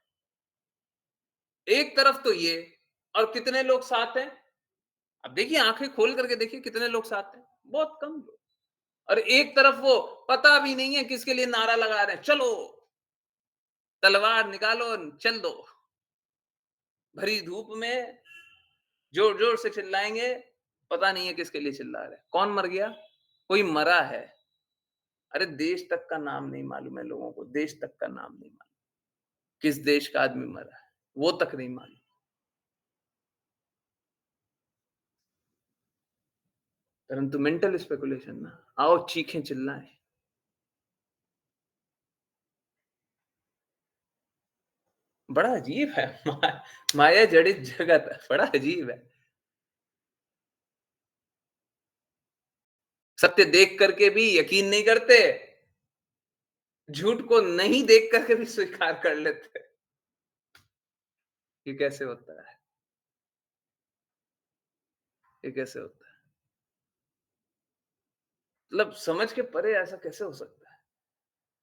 एक तरफ तो ये, और कितने लोग साथ हैं? अब देखिए, आंखें खोल करके देखिए, कितने लोग साथ हैं? बहुत कम लोग। और एक तरफ वो पता भी नहीं है किसके लिए नारा लगा रहे हैं, चलो तलवार निकालो, चल दो। भरी धूप में जोर जोर से चिल्लाएंगे, पता नहीं है किसके लिए चिल्ला रहे हैं। कौन मर गया? कोई मरा है। अरे देश तक का नाम नहीं मालूम है लोगों को, देश तक का नाम नहीं मालूम, किस देश का आदमी मरा है वो तक नहीं मालूम। परंतु मेंटल स्पेकुलेशन ना, आओ चीखें चिल्लाएं। बड़ा अजीब है। माया जड़ित जगत है, बड़ा अजीब है। सत्य देख करके भी यकीन नहीं करते, झूठ को नहीं देख करके भी स्वीकार कर लेते। ये कैसे होता है? ये कैसे होता है? मतलब समझ के परे ऐसा कैसे हो सकता है?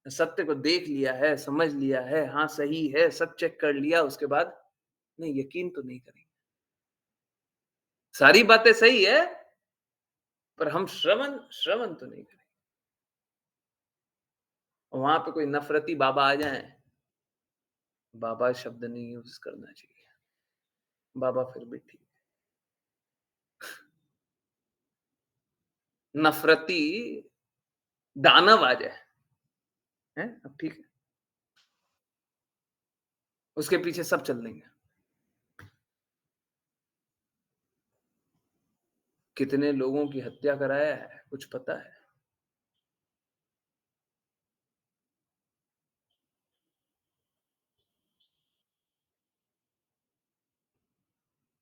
सत्य को देख लिया है, समझ लिया है, हाँ सही है, सब चेक कर लिया, उसके बाद नहीं, यकीन तो नहीं करेंगे। सारी बातें सही है, पर हम श्रवण श्रवण तो नहीं करेंगे। वहां पे कोई नफरती बाबा आ जाए, बाबा शब्द नहीं यूज करना चाहिए, बाबा फिर भी ठीक। नफरती दानव आ जाए, है अब ठीक है, उसके पीछे सब चल देंगे। कितने लोगों की हत्या कराया है, कुछ पता है?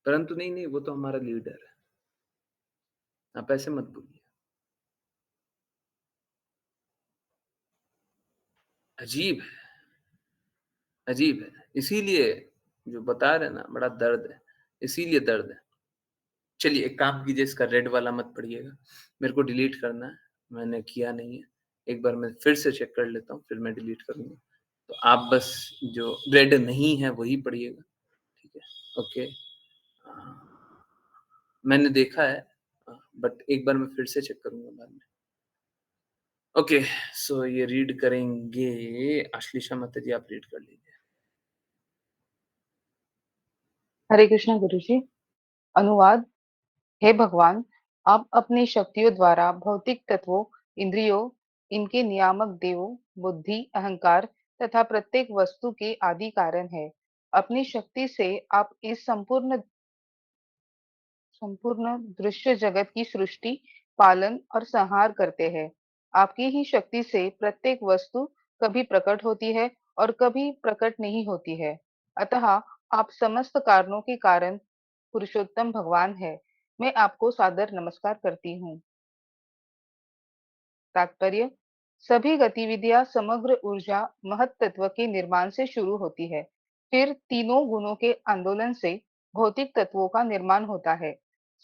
परंतु नहीं नहीं, वो तो हमारा लीडर है, आप ऐसे मत बोलिए। अजीब है, अजीब है। इसीलिए जो बता रहे ना, बड़ा दर्द है, इसीलिए दर्द है। चलिए एक काम कीजिए, इसका रेड वाला मत पढ़िएगा, मेरे को डिलीट करना है, मैंने किया नहीं है। एक बार मैं फिर से चेक कर लेता हूँ, फिर मैं डिलीट करूंगा। तो आप बस जो रेड नहीं है वही पढ़िएगा, ठीक है? ओके। मैंने देखा है, बट एक बार मैं फिर से चेक करूंगा बाद में। ओके, सो ये रीड करेंगे। आश्लेषा माता जी, आप रीड कर लीजिए। हरे कृष्णा गुरु जी। अनुवाद। हे भगवान, आप अपनी शक्तियों द्वारा भौतिक तत्वों, इंद्रियों, इनके नियामक देवों, बुद्धि, अहंकार तथा प्रत्येक वस्तु के आदि कारण है। अपनी शक्ति से आप इस संपूर्ण संपूर्ण दृश्य जगत की सृष्टि, पालन और संहार करते हैं। आपकी ही शक्ति से प्रत्येक वस्तु कभी प्रकट होती है और कभी प्रकट नहीं होती है। अतः आप समस्त कारणों के कारण पुरुषोत्तम भगवान है। मैं आपको सादर नमस्कार करती हूँ। तात्पर्य। सभी गतिविधियां समग्र ऊर्जा महत्तत्व के निर्माण से शुरू होती है। फिर तीनों गुणों के आंदोलन से भौतिक तत्वों का निर्माण होता है।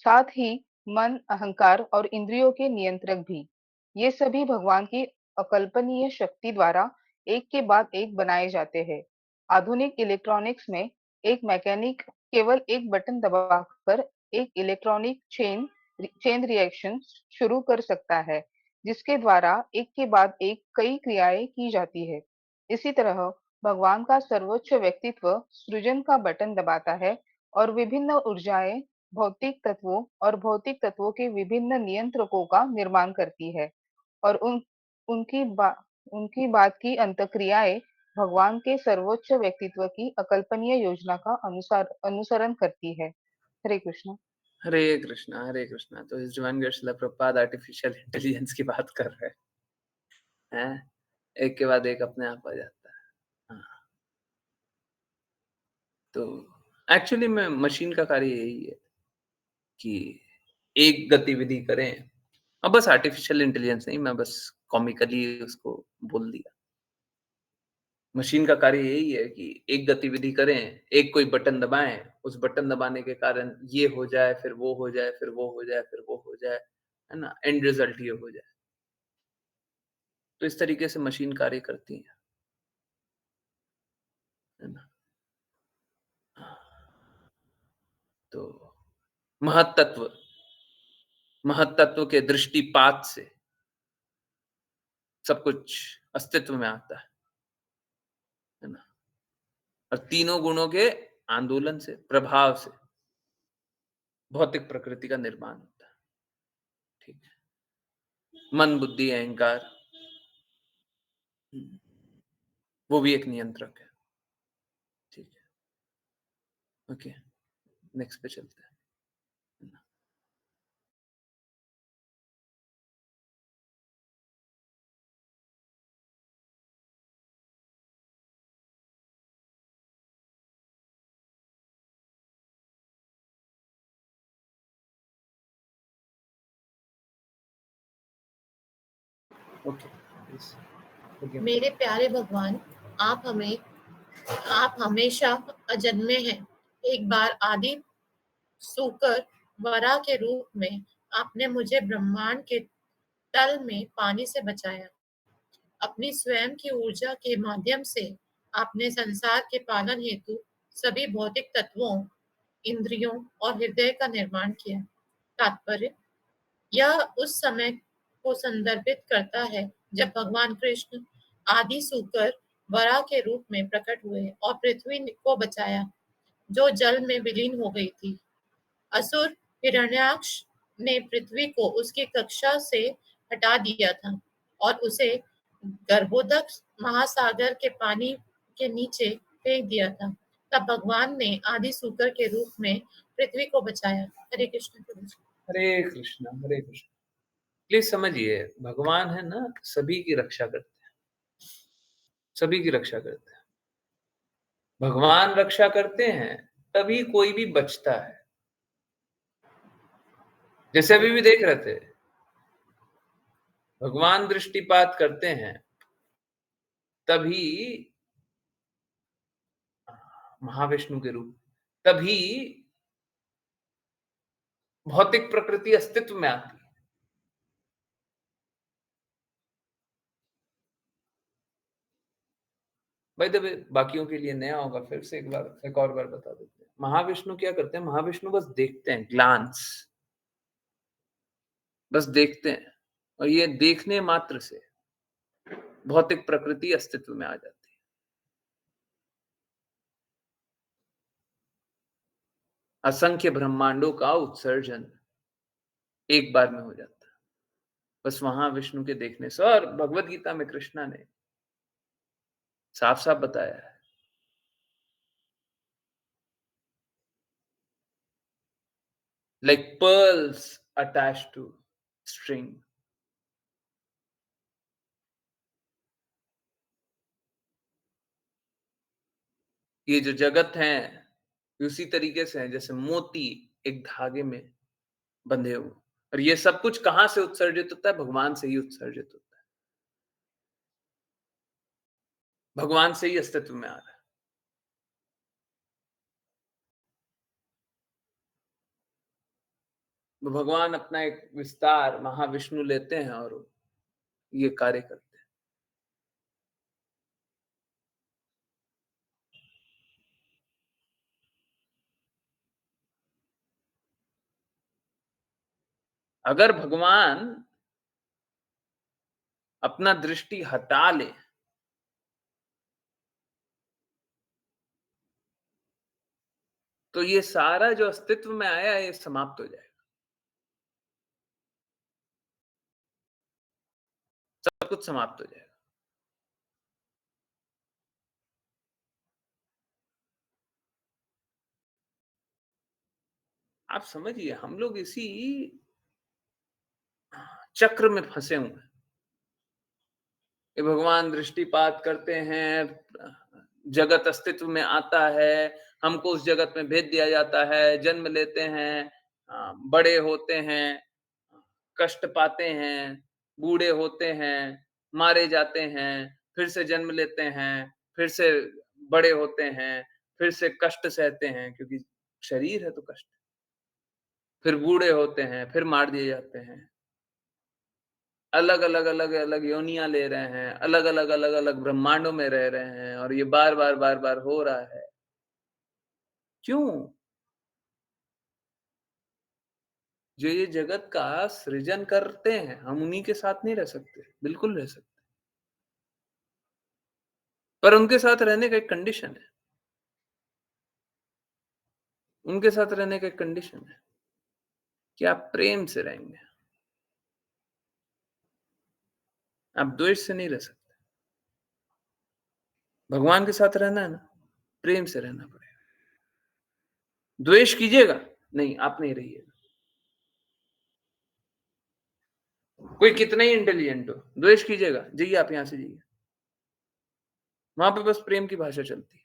साथ ही मन, अहंकार और इंद्रियों के नियंत्रक भी। ये सभी भगवान की अकल्पनीय शक्ति द्वारा एक के बाद एक बनाए जाते हैं। आधुनिक इलेक्ट्रॉनिक्स में एक मैकेनिक केवल एक बटन दबाकर एक इलेक्ट्रॉनिक चेन रिएक्शन शुरू कर सकता है, जिसके द्वारा एक के बाद एक कई क्रियाएं की जाती है। इसी तरह भगवान का सर्वोच्च व्यक्तित्व सृजन का बटन दबाता है और विभिन्न ऊर्जाएं भौतिक तत्वों और भौतिक तत्वों के विभिन्न नियंत्रकों का निर्माण करती है और उनकी उनकी बात की अंतःक्रियाएं भगवान के सर्वोच्च व्यक्तित्व की अकल्पनीय योजना का अनुसरण करती है। हरे कृष्ण। हरे कृष्णा। तो इस डिवाइन गर्ल शिला प्रभुपाद आर्टिफिशियल इंटेलिजेंस की बात कर रहे हैं, एक के बाद एक अपने आप आ जाता है। हाँ, तो एक्चुअली में मशीन का कार्य यही है कि एक गतिविधि करें। अब बस आर्टिफिशियल इंटेलिजेंस नहीं, मैं बस कॉमिकली उसको बोल दिया। मशीन का कार्य यही है कि एक गतिविधि करें, एक कोई बटन दबाएं, उस बटन दबाने के कारण ये हो जाए, फिर वो हो जाए, फिर वो हो जाए, फिर वो हो जाए, है ना? एंड रिजल्ट ये हो जाए। तो इस तरीके से मशीन कार्य करती है ना? तो महत्तत्व महत्तत्व के दृष्टिपात से सब कुछ अस्तित्व में आता है ना? और तीनों गुणों के आंदोलन से, प्रभाव से भौतिक प्रकृति का निर्माण होता है। ठीक है? मन, बुद्धि, अहंकार, वो भी एक नियंत्रक है। ठीक है, ओके, नेक्स्ट पे चलते हैं। Okay, okay. मेरे प्यारे भगवान, आप हमेशा अजन्मे हैं। एक बार आदि सूकर वरा के रूप में आपने मुझे ब्रह्मांड के तल में पानी से बचाया। अपनी स्वयं की ऊर्जा के माध्यम से आपने संसार के पालन हेतु सभी भौतिक तत्वों, इंद्रियों और हृदय का निर्माण किया। तात्पर्य, यह उस समय को संदर्भित करता है जब भगवान कृष्ण आदि सूकर वराह के रूप में प्रकट हुए और पृथ्वी को बचाया, जो जल में विलीन हो गई थी। असुर हिरण्याक्ष ने पृथ्वी को उसकी कक्षा से हटा दिया था और उसे गर्भोदक महासागर के पानी के नीचे फेंक दिया था। तब भगवान ने आदि सूकर के रूप में पृथ्वी को बचाया। हरे कृष्ण प्रभु जी। हरे कृष्ण, हरे कृष्ण। प्लीज समझिए, भगवान है ना, सभी की रक्षा करते हैं, सभी की रक्षा करते हैं। भगवान रक्षा करते हैं तभी कोई भी बचता है। जैसे अभी भी देख रहे थे, भगवान दृष्टिपात करते हैं तभी महाविष्णु के रूप, तभी भौतिक प्रकृति अस्तित्व में आती है। भाई द वे, बाकियों के लिए नया होगा, फिर से एक और बार बता देते हैं। महाविष्णु क्या करते हैं? महाविष्णु बस देखते हैं, ग्लांस, बस देखते हैं, और ये देखने मात्र से भौतिक प्रकृति अस्तित्व में आ जाती है। असंख्य ब्रह्मांडों का उत्सर्जन एक बार में हो जाता है, बस वहां विष्णु के देखने से। और भगवत गीता में कृष्णा ने साफ साफ बताया है, like pearls attach to string. ये जो जगत है उसी तरीके से है जैसे मोती एक धागे में बंधे हुए, और ये सब कुछ कहां से उत्सर्जित होता है? भगवान से ही उत्सर्जित होता है, भगवान से ही अस्तित्व में आ रहा है। तो भगवान अपना एक विस्तार महाविष्णु लेते हैं और ये कार्य करते हैं। अगर भगवान अपना दृष्टि हटा ले तो ये सारा जो अस्तित्व में आया है, ये समाप्त हो जाएगा। सब कुछ समाप्त हो जाएगा। आप समझिए, हम लोग इसी चक्र में फंसे हुए हैं कि भगवान दृष्टिपात करते हैं, जगत अस्तित्व में आता है, हमको उस जगत में भेज दिया जाता है, जन्म लेते हैं, बड़े होते हैं, कष्ट पाते हैं, बूढ़े होते हैं, मारे जाते हैं, फिर से जन्म लेते हैं, फिर से बड़े होते हैं, फिर से कष्ट सहते हैं, क्योंकि शरीर है तो कष्ट, फिर बूढ़े होते हैं, फिर मार दिए जाते हैं, अलग अलग अलग अलग योनियां ले रहे हैं, अलग अलग अलग अलग ब्रह्मांडों में रह रहे हैं, और ये बार बार बार बार हो रहा है। क्यों? जो ये जगत का सृजन करते हैं, हम उन्हीं के साथ नहीं रह सकते, बिल्कुल रह सकते, पर उनके साथ रहने का एक कंडीशन है। उनके साथ रहने का एक कंडीशन है कि आप प्रेम से रहेंगे, आप द्वेष से नहीं रह सकते। भगवान के साथ रहना है ना, प्रेम से रहना पड़ेगा। द्वेष कीजिएगा, नहीं, आप नहीं रहिएगा। कोई कितना ही इंटेलिजेंट हो, द्वेष कीजिएगा, जाइए, आप यहां से जाइए। वहां पे बस प्रेम की भाषा चलती है।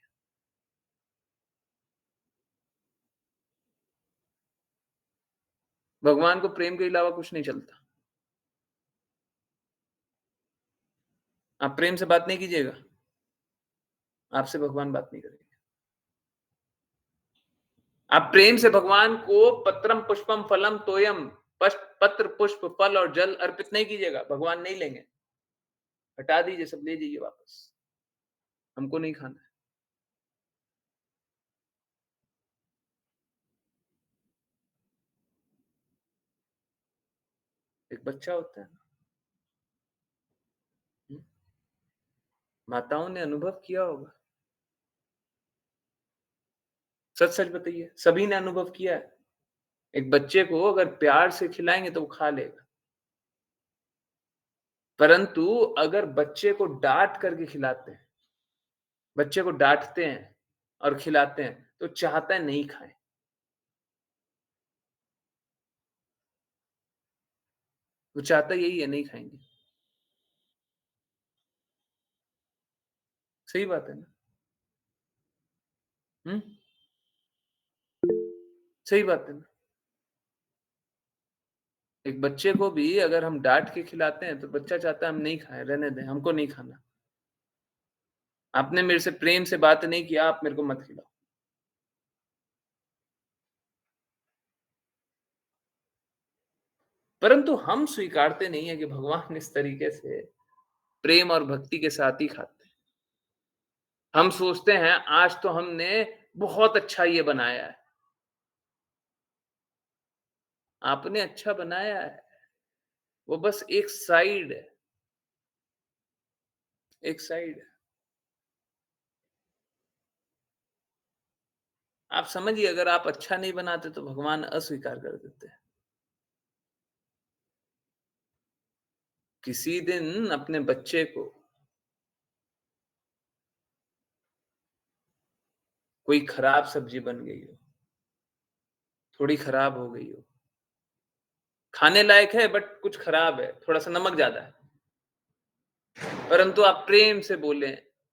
भगवान को प्रेम के अलावा कुछ नहीं चलता। आप प्रेम से बात नहीं कीजिएगा, आपसे भगवान बात नहीं करेंगे। आप प्रेम से भगवान को पत्रम पुष्पम फलम तोयम, पत्र पुष्प फल और जल अर्पित नहीं कीजिएगा, भगवान नहीं लेंगे। हटा दीजिए, सब ले जाइए वापस, हमको नहीं खाना है। एक बच्चा होता है ना, माताओं ने अनुभव किया होगा, सच सच बताइए, सभी ने अनुभव किया है। एक बच्चे को अगर प्यार से खिलाएंगे तो वो खा लेगा, परंतु अगर बच्चे को डांट करके खिलाते हैं, बच्चे को डांटते हैं और खिलाते हैं, तो चाहता है नहीं खाएं। वो चाहता यही है, नहीं खाएंगे। सही बात है ना? हम्म, सही बात है ना? एक बच्चे को भी अगर हम डांट के खिलाते हैं तो बच्चा चाहता है हम नहीं खाएं, रहने दें, हमको नहीं खाना। आपने मेरे से प्रेम से बात नहीं किया, आप मेरे को मत खिलाओ। परंतु हम स्वीकारते नहीं है कि भगवान इस तरीके से प्रेम और भक्ति के साथ ही खाते हैं। हम सोचते हैं आज तो हमने बहुत अच्छा ये बनाया है। आपने अच्छा बनाया है, वो बस एक साइड है, एक साइड है। आप समझिए, अगर आप अच्छा नहीं बनाते तो भगवान अस्वीकार कर देते हैं। किसी दिन अपने बच्चे को कोई खराब सब्जी बन गई हो, थोड़ी खराब हो गई हो, खाने लायक है बट कुछ खराब है, थोड़ा सा नमक ज्यादा है, परंतु आप प्रेम से बोले,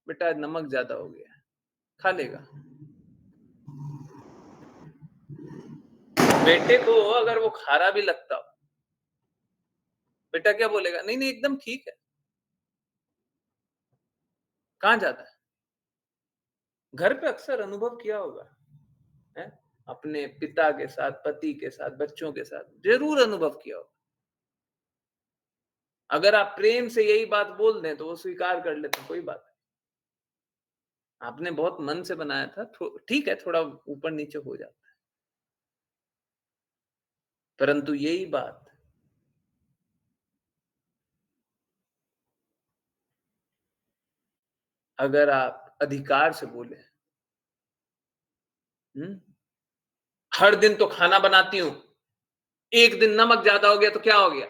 बेटा नमक ज्यादा हो गया है, खा लेगा। बेटे को अगर वो खारा भी लगता हो, बेटा क्या बोलेगा? नहीं नहीं, एकदम ठीक है। कहाँ जाता है? घर पे अक्सर अनुभव किया होगा, है? अपने पिता के साथ, पति के साथ, बच्चों के साथ जरूर अनुभव किया होगा। अगर आप प्रेम से यही बात बोल दें तो वो स्वीकार कर लेते हैं, कोई बात नहीं, आपने बहुत मन से बनाया था, ठीक है, थोड़ा ऊपर नीचे हो जाता है, परंतु यही बात अगर आप अधिकार से बोले, हम्म, हर दिन तो खाना बनाती हूं, एक दिन नमक ज्यादा हो गया तो क्या हो गया?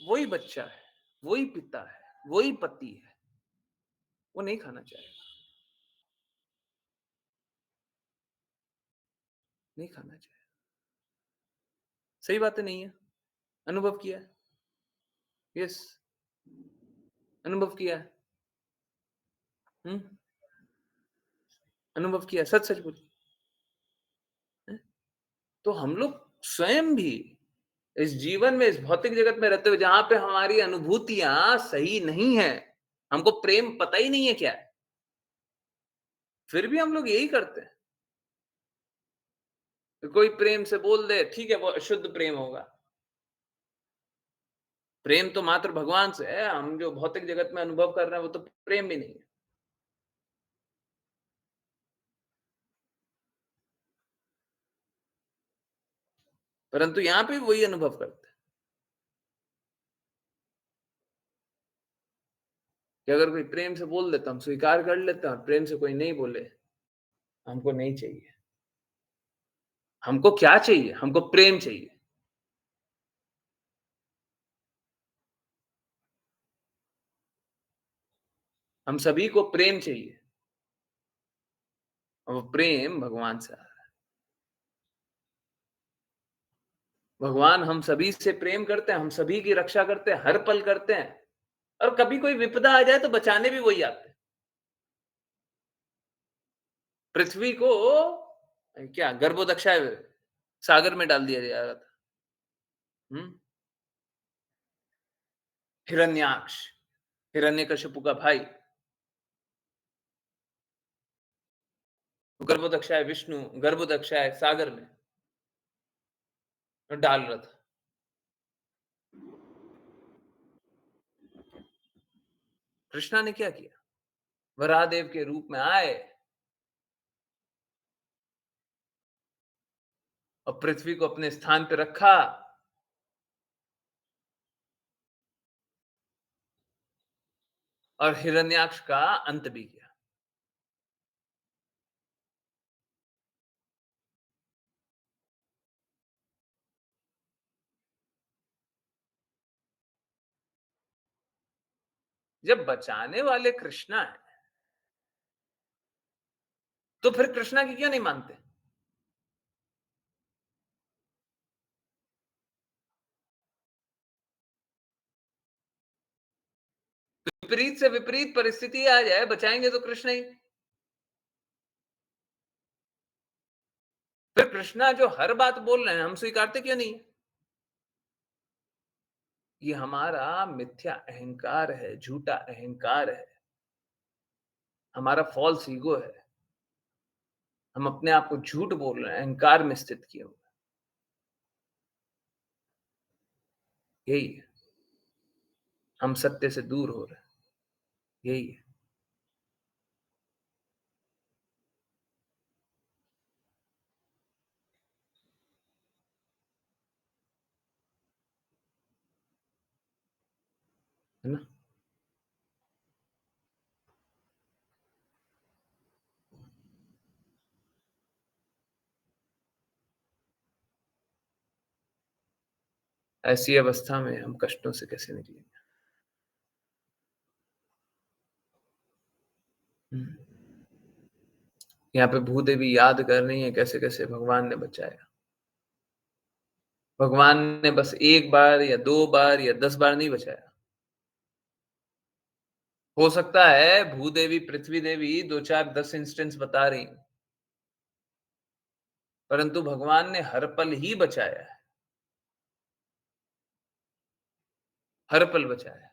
वही बच्चा है, वही पिता है, वही पति है, वो नहीं खाना चाहेगा, नहीं खाना चाहेगा। सही बात है, नहीं है? अनुभव किया है? यस, अनुभव किया है। हम्म, अनुभव किया, सच सच बोलिए। हैं? तो हम लोग स्वयं भी इस जीवन में, इस भौतिक जगत में रहते हुए, जहां पे हमारी अनुभूतियां सही नहीं है, हमको प्रेम पता ही नहीं है क्या है, फिर भी हम लोग यही करते हैं। तो कोई प्रेम से बोल दे, ठीक है, वो अशुद्ध प्रेम होगा। प्रेम तो मात्र भगवान से है, हम जो भौतिक जगत में अनुभव कर रहे हैं वो तो प्रेम भी नहीं है। परंतु यहां पे वही अनुभव करते हैं कि अगर कोई प्रेम से बोल देता, हम स्वीकार कर लेते हैं, और प्रेम से कोई नहीं बोले, हमको नहीं चाहिए। हमको क्या चाहिए? हमको प्रेम चाहिए। हम सभी को प्रेम चाहिए, और वो प्रेम भगवान से आ रहा है। भगवान हम सभी से प्रेम करते हैं, हम सभी की रक्षा करते हैं, हर पल करते हैं, और कभी कोई विपदा आ जाए तो बचाने भी वही आते हैं। पृथ्वी को क्या गर्भोदक्षाय सागर में डाल दिया जा रहा था। हिरण्याक्ष, हिरण्यकशिपु का भाई, गर्भोदक्षाय विष्णु, गर्भोदक्षाय सागर में डाल रहा था। कृष्णा ने क्या किया? वराहदेव के रूप में आए और पृथ्वी को अपने स्थान पर रखा, और हिरण्याक्ष का अंत भी किया। जब बचाने वाले कृष्णा है, तो फिर कृष्णा की क्यों नहीं मानते? विपरीत से विपरीत परिस्थिति आ जाए, बचाएंगे तो कृष्ण ही। फिर कृष्णा जो हर बात बोल रहे हैं, हम स्वीकारते क्यों नहीं? ये हमारा मिथ्या अहंकार है, झूठा अहंकार है, हमारा फॉल्स ईगो है। हम अपने आप को झूठ बोल रहे हैं, अहंकार में स्थित किए हुए। यही है, हम सत्य से दूर हो रहे हैं, यही है। है ना? ऐसी अवस्था में हम कष्टों से कैसे निकलेंगे? यहाँ पे भूदेवी याद कर रही है कैसे कैसे भगवान ने बचाया। भगवान ने बस एक बार या 2 बार या 10 बार नहीं बचाया। हो सकता है भूदेवी, पृथ्वी देवी 2 4 10 इंस्टेंस बता रही, परंतु भगवान ने हर पल ही बचाया है, हर पल बचाया है।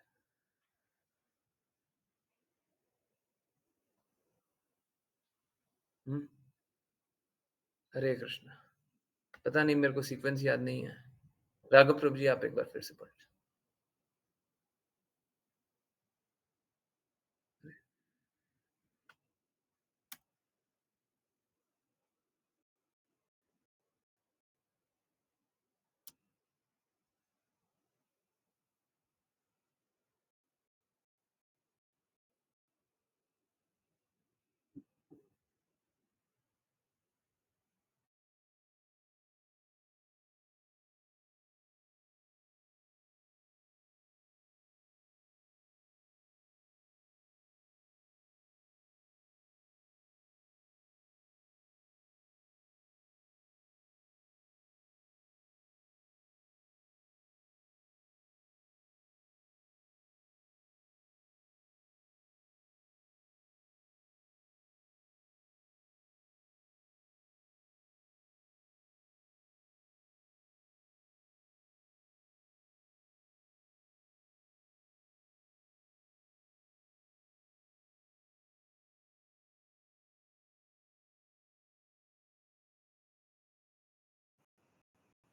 हरे कृष्णा। पता नहीं, मेरे को सीक्वेंस याद नहीं है। राघव प्रभु जी, आप एक बार फिर से पढ़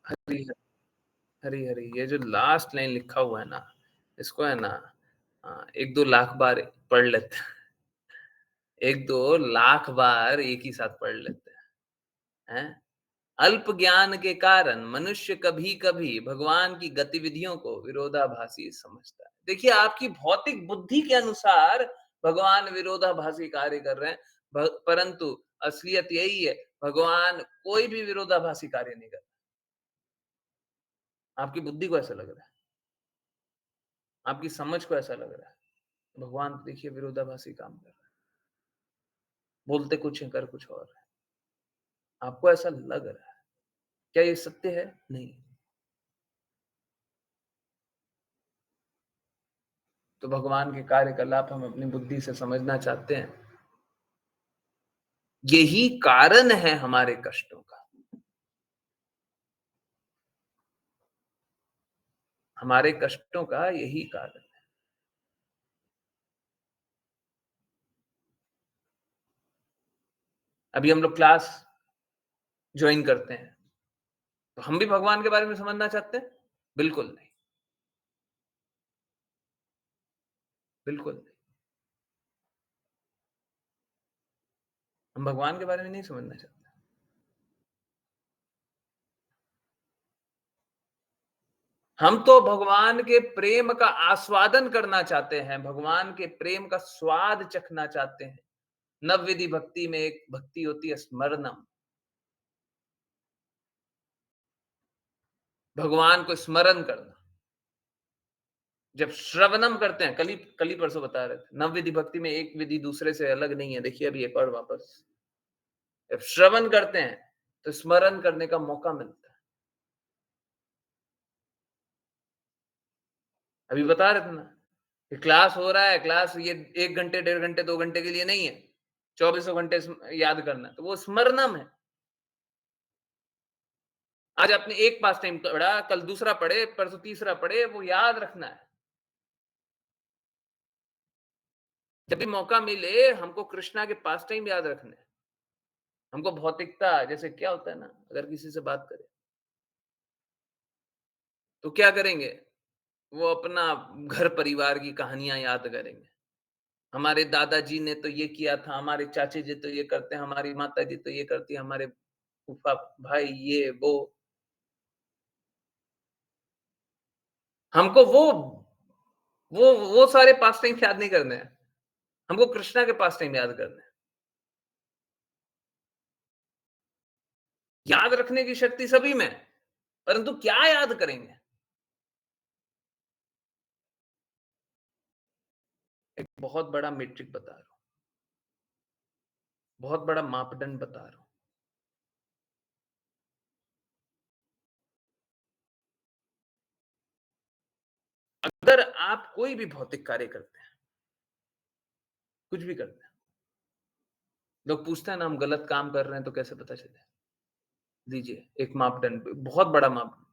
हरी हरी हरी, ये जो लास्ट लाइन लिखा हुआ है ना, इसको है ना 1-2 लाख बार पढ़ लेते हैं। 1-2 लाख बार एक ही साथ पढ़ लेते हैं। अल्प ज्ञान के कारण मनुष्य कभी-कभी भगवान की गतिविधियों को विरोधाभासी समझता है। देखिए, आपकी भौतिक बुद्धि के अनुसार भगवान विरोधाभासी कार्य कर रहे हैं, परंतु असलियत यही है, भगवान कोई भी विरोधाभासी कार्य नहीं कर रहा। आपकी बुद्धि को ऐसा लग रहा है, आपकी समझ को ऐसा लग रहा है। भगवान तो देखिए विरोधाभासी काम कर रहा है। बोलते कुछ है, कर कुछ और है। आपको ऐसा लग रहा है। क्या ये सत्य है? नहीं। तो भगवान के कार्यकलाप हम अपनी बुद्धि से समझना चाहते हैं। यही कारण है हमारे कष्टों का। हमारे कष्टों का यही कारण है। अभी हम लोग क्लास ज्वाइन करते हैं, तो हम भी भगवान के बारे में समझना चाहते हैं? बिल्कुल नहीं। बिल्कुल नहीं। हम भगवान के बारे में नहीं समझना चाहते। हम तो भगवान के प्रेम का आस्वादन करना चाहते हैं, भगवान के प्रेम का स्वाद चखना चाहते हैं। नवविधि भक्ति में एक भक्ति होती है स्मरणम। भगवान को स्मरण करना। जब श्रवणम करते हैं, कल ही परसों बता रहे थे, नवविधि भक्ति में एक विधि दूसरे से अलग नहीं है। देखिए अभी एक और वापस, जब श्रवण करते हैं तो स्मरण करने का मौका मिलता है। अभी बता रहे थे ना कि क्लास हो रहा है, क्लास ये 1 घंटे 1.5 घंटे 2 घंटे के लिए नहीं है, 24 घंटे याद करना, तो वो स्मरणम है। आज आपने एक पास टाइम पढ़ा, कल दूसरा पढ़े, परसों तीसरा पढ़े, वो याद रखना है। जब भी मौका मिले हमको कृष्णा के पास टाइम याद रखना है। हमको भौतिकता, जैसे क्या होता है ना, अगर किसी से बात करें तो क्या करेंगे, वो अपना घर परिवार की कहानियां याद करेंगे। हमारे दादाजी ने तो ये किया था, हमारे चाची जी तो ये करते हैं, हमारी माता जी तो ये करती है, हमारे फूफा भाई ये वो। हमको वो सारे पास टाइम याद नहीं करने हैं। हमको कृष्णा के पास टाइम याद करने हैं। याद रखने की शक्ति सभी में, परंतु क्या याद करेंगे? एक बहुत बड़ा मैट्रिक बता रहा हूं, बहुत बड़ा मापदंड बता रहा हूं। अगर आप कोई भी भौतिक कार्य करते हैं, कुछ भी करते हैं, लोग पूछते हैं ना हम गलत काम कर रहे हैं तो कैसे पता चले? दीजिए एक मापदंड, बहुत बड़ा मापदंड।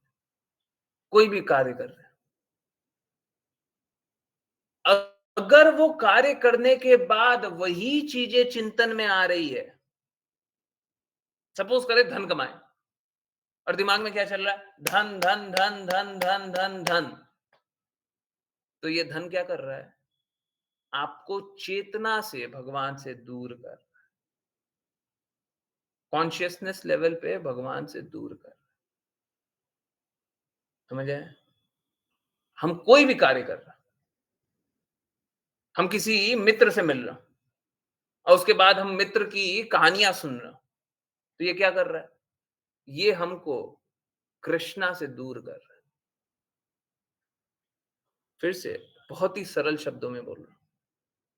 कोई भी कार्य कर रहे हैं, अगर वो कार्य करने के बाद वही चीजें चिंतन में आ रही है, सपोज करें धन कमाए और दिमाग में क्या चल रहा है, धन धन धन धन धन धन धन, तो ये धन क्या कर रहा है, आपको चेतना से भगवान से दूर कर, कॉन्शियसनेस लेवल पे भगवान से दूर कर। समझ आए? हम कोई भी कार्य कर रहा, हम किसी मित्र से मिल रहा और उसके बाद हम मित्र की कहानियां सुन रहे, तो ये क्या कर रहा है, ये हमको कृष्णा से दूर कर रहा है। फिर से बहुत ही सरल शब्दों में बोल रहा हूं,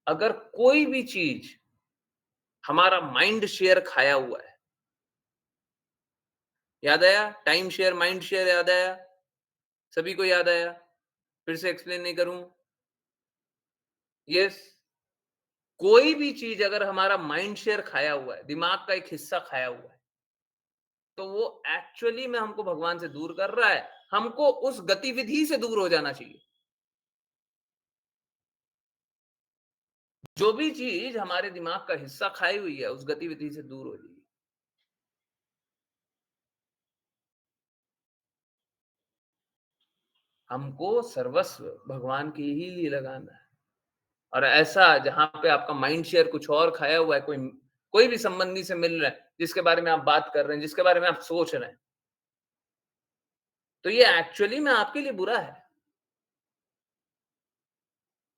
अगर कोई भी चीज हमारा माइंड शेयर खाया हुआ है, याद आया? टाइम शेयर, माइंड शेयर याद आया? सभी को याद आया? फिर से एक्सप्लेन नहीं करूं? यस। कोई भी चीज अगर हमारा माइंड शेयर खाया हुआ है, दिमाग का एक हिस्सा खाया हुआ है, तो वो एक्चुअली में हमको भगवान से दूर कर रहा है। हमको उस गतिविधि से दूर हो जाना चाहिए। जो भी चीज हमारे दिमाग का हिस्सा खाई हुई है, उस गतिविधि से दूर हो जाइए। हमको सर्वस्व भगवान के ही लिए लगाना है। और ऐसा जहां पे आपका माइंड शेयर कुछ और खाया हुआ है, कोई भी संबंधी से मिल रहा है, जिसके बारे में आप बात कर रहे हैं, जिसके बारे में आप सोच रहे हैं, तो ये एक्चुअली में आपके लिए बुरा है।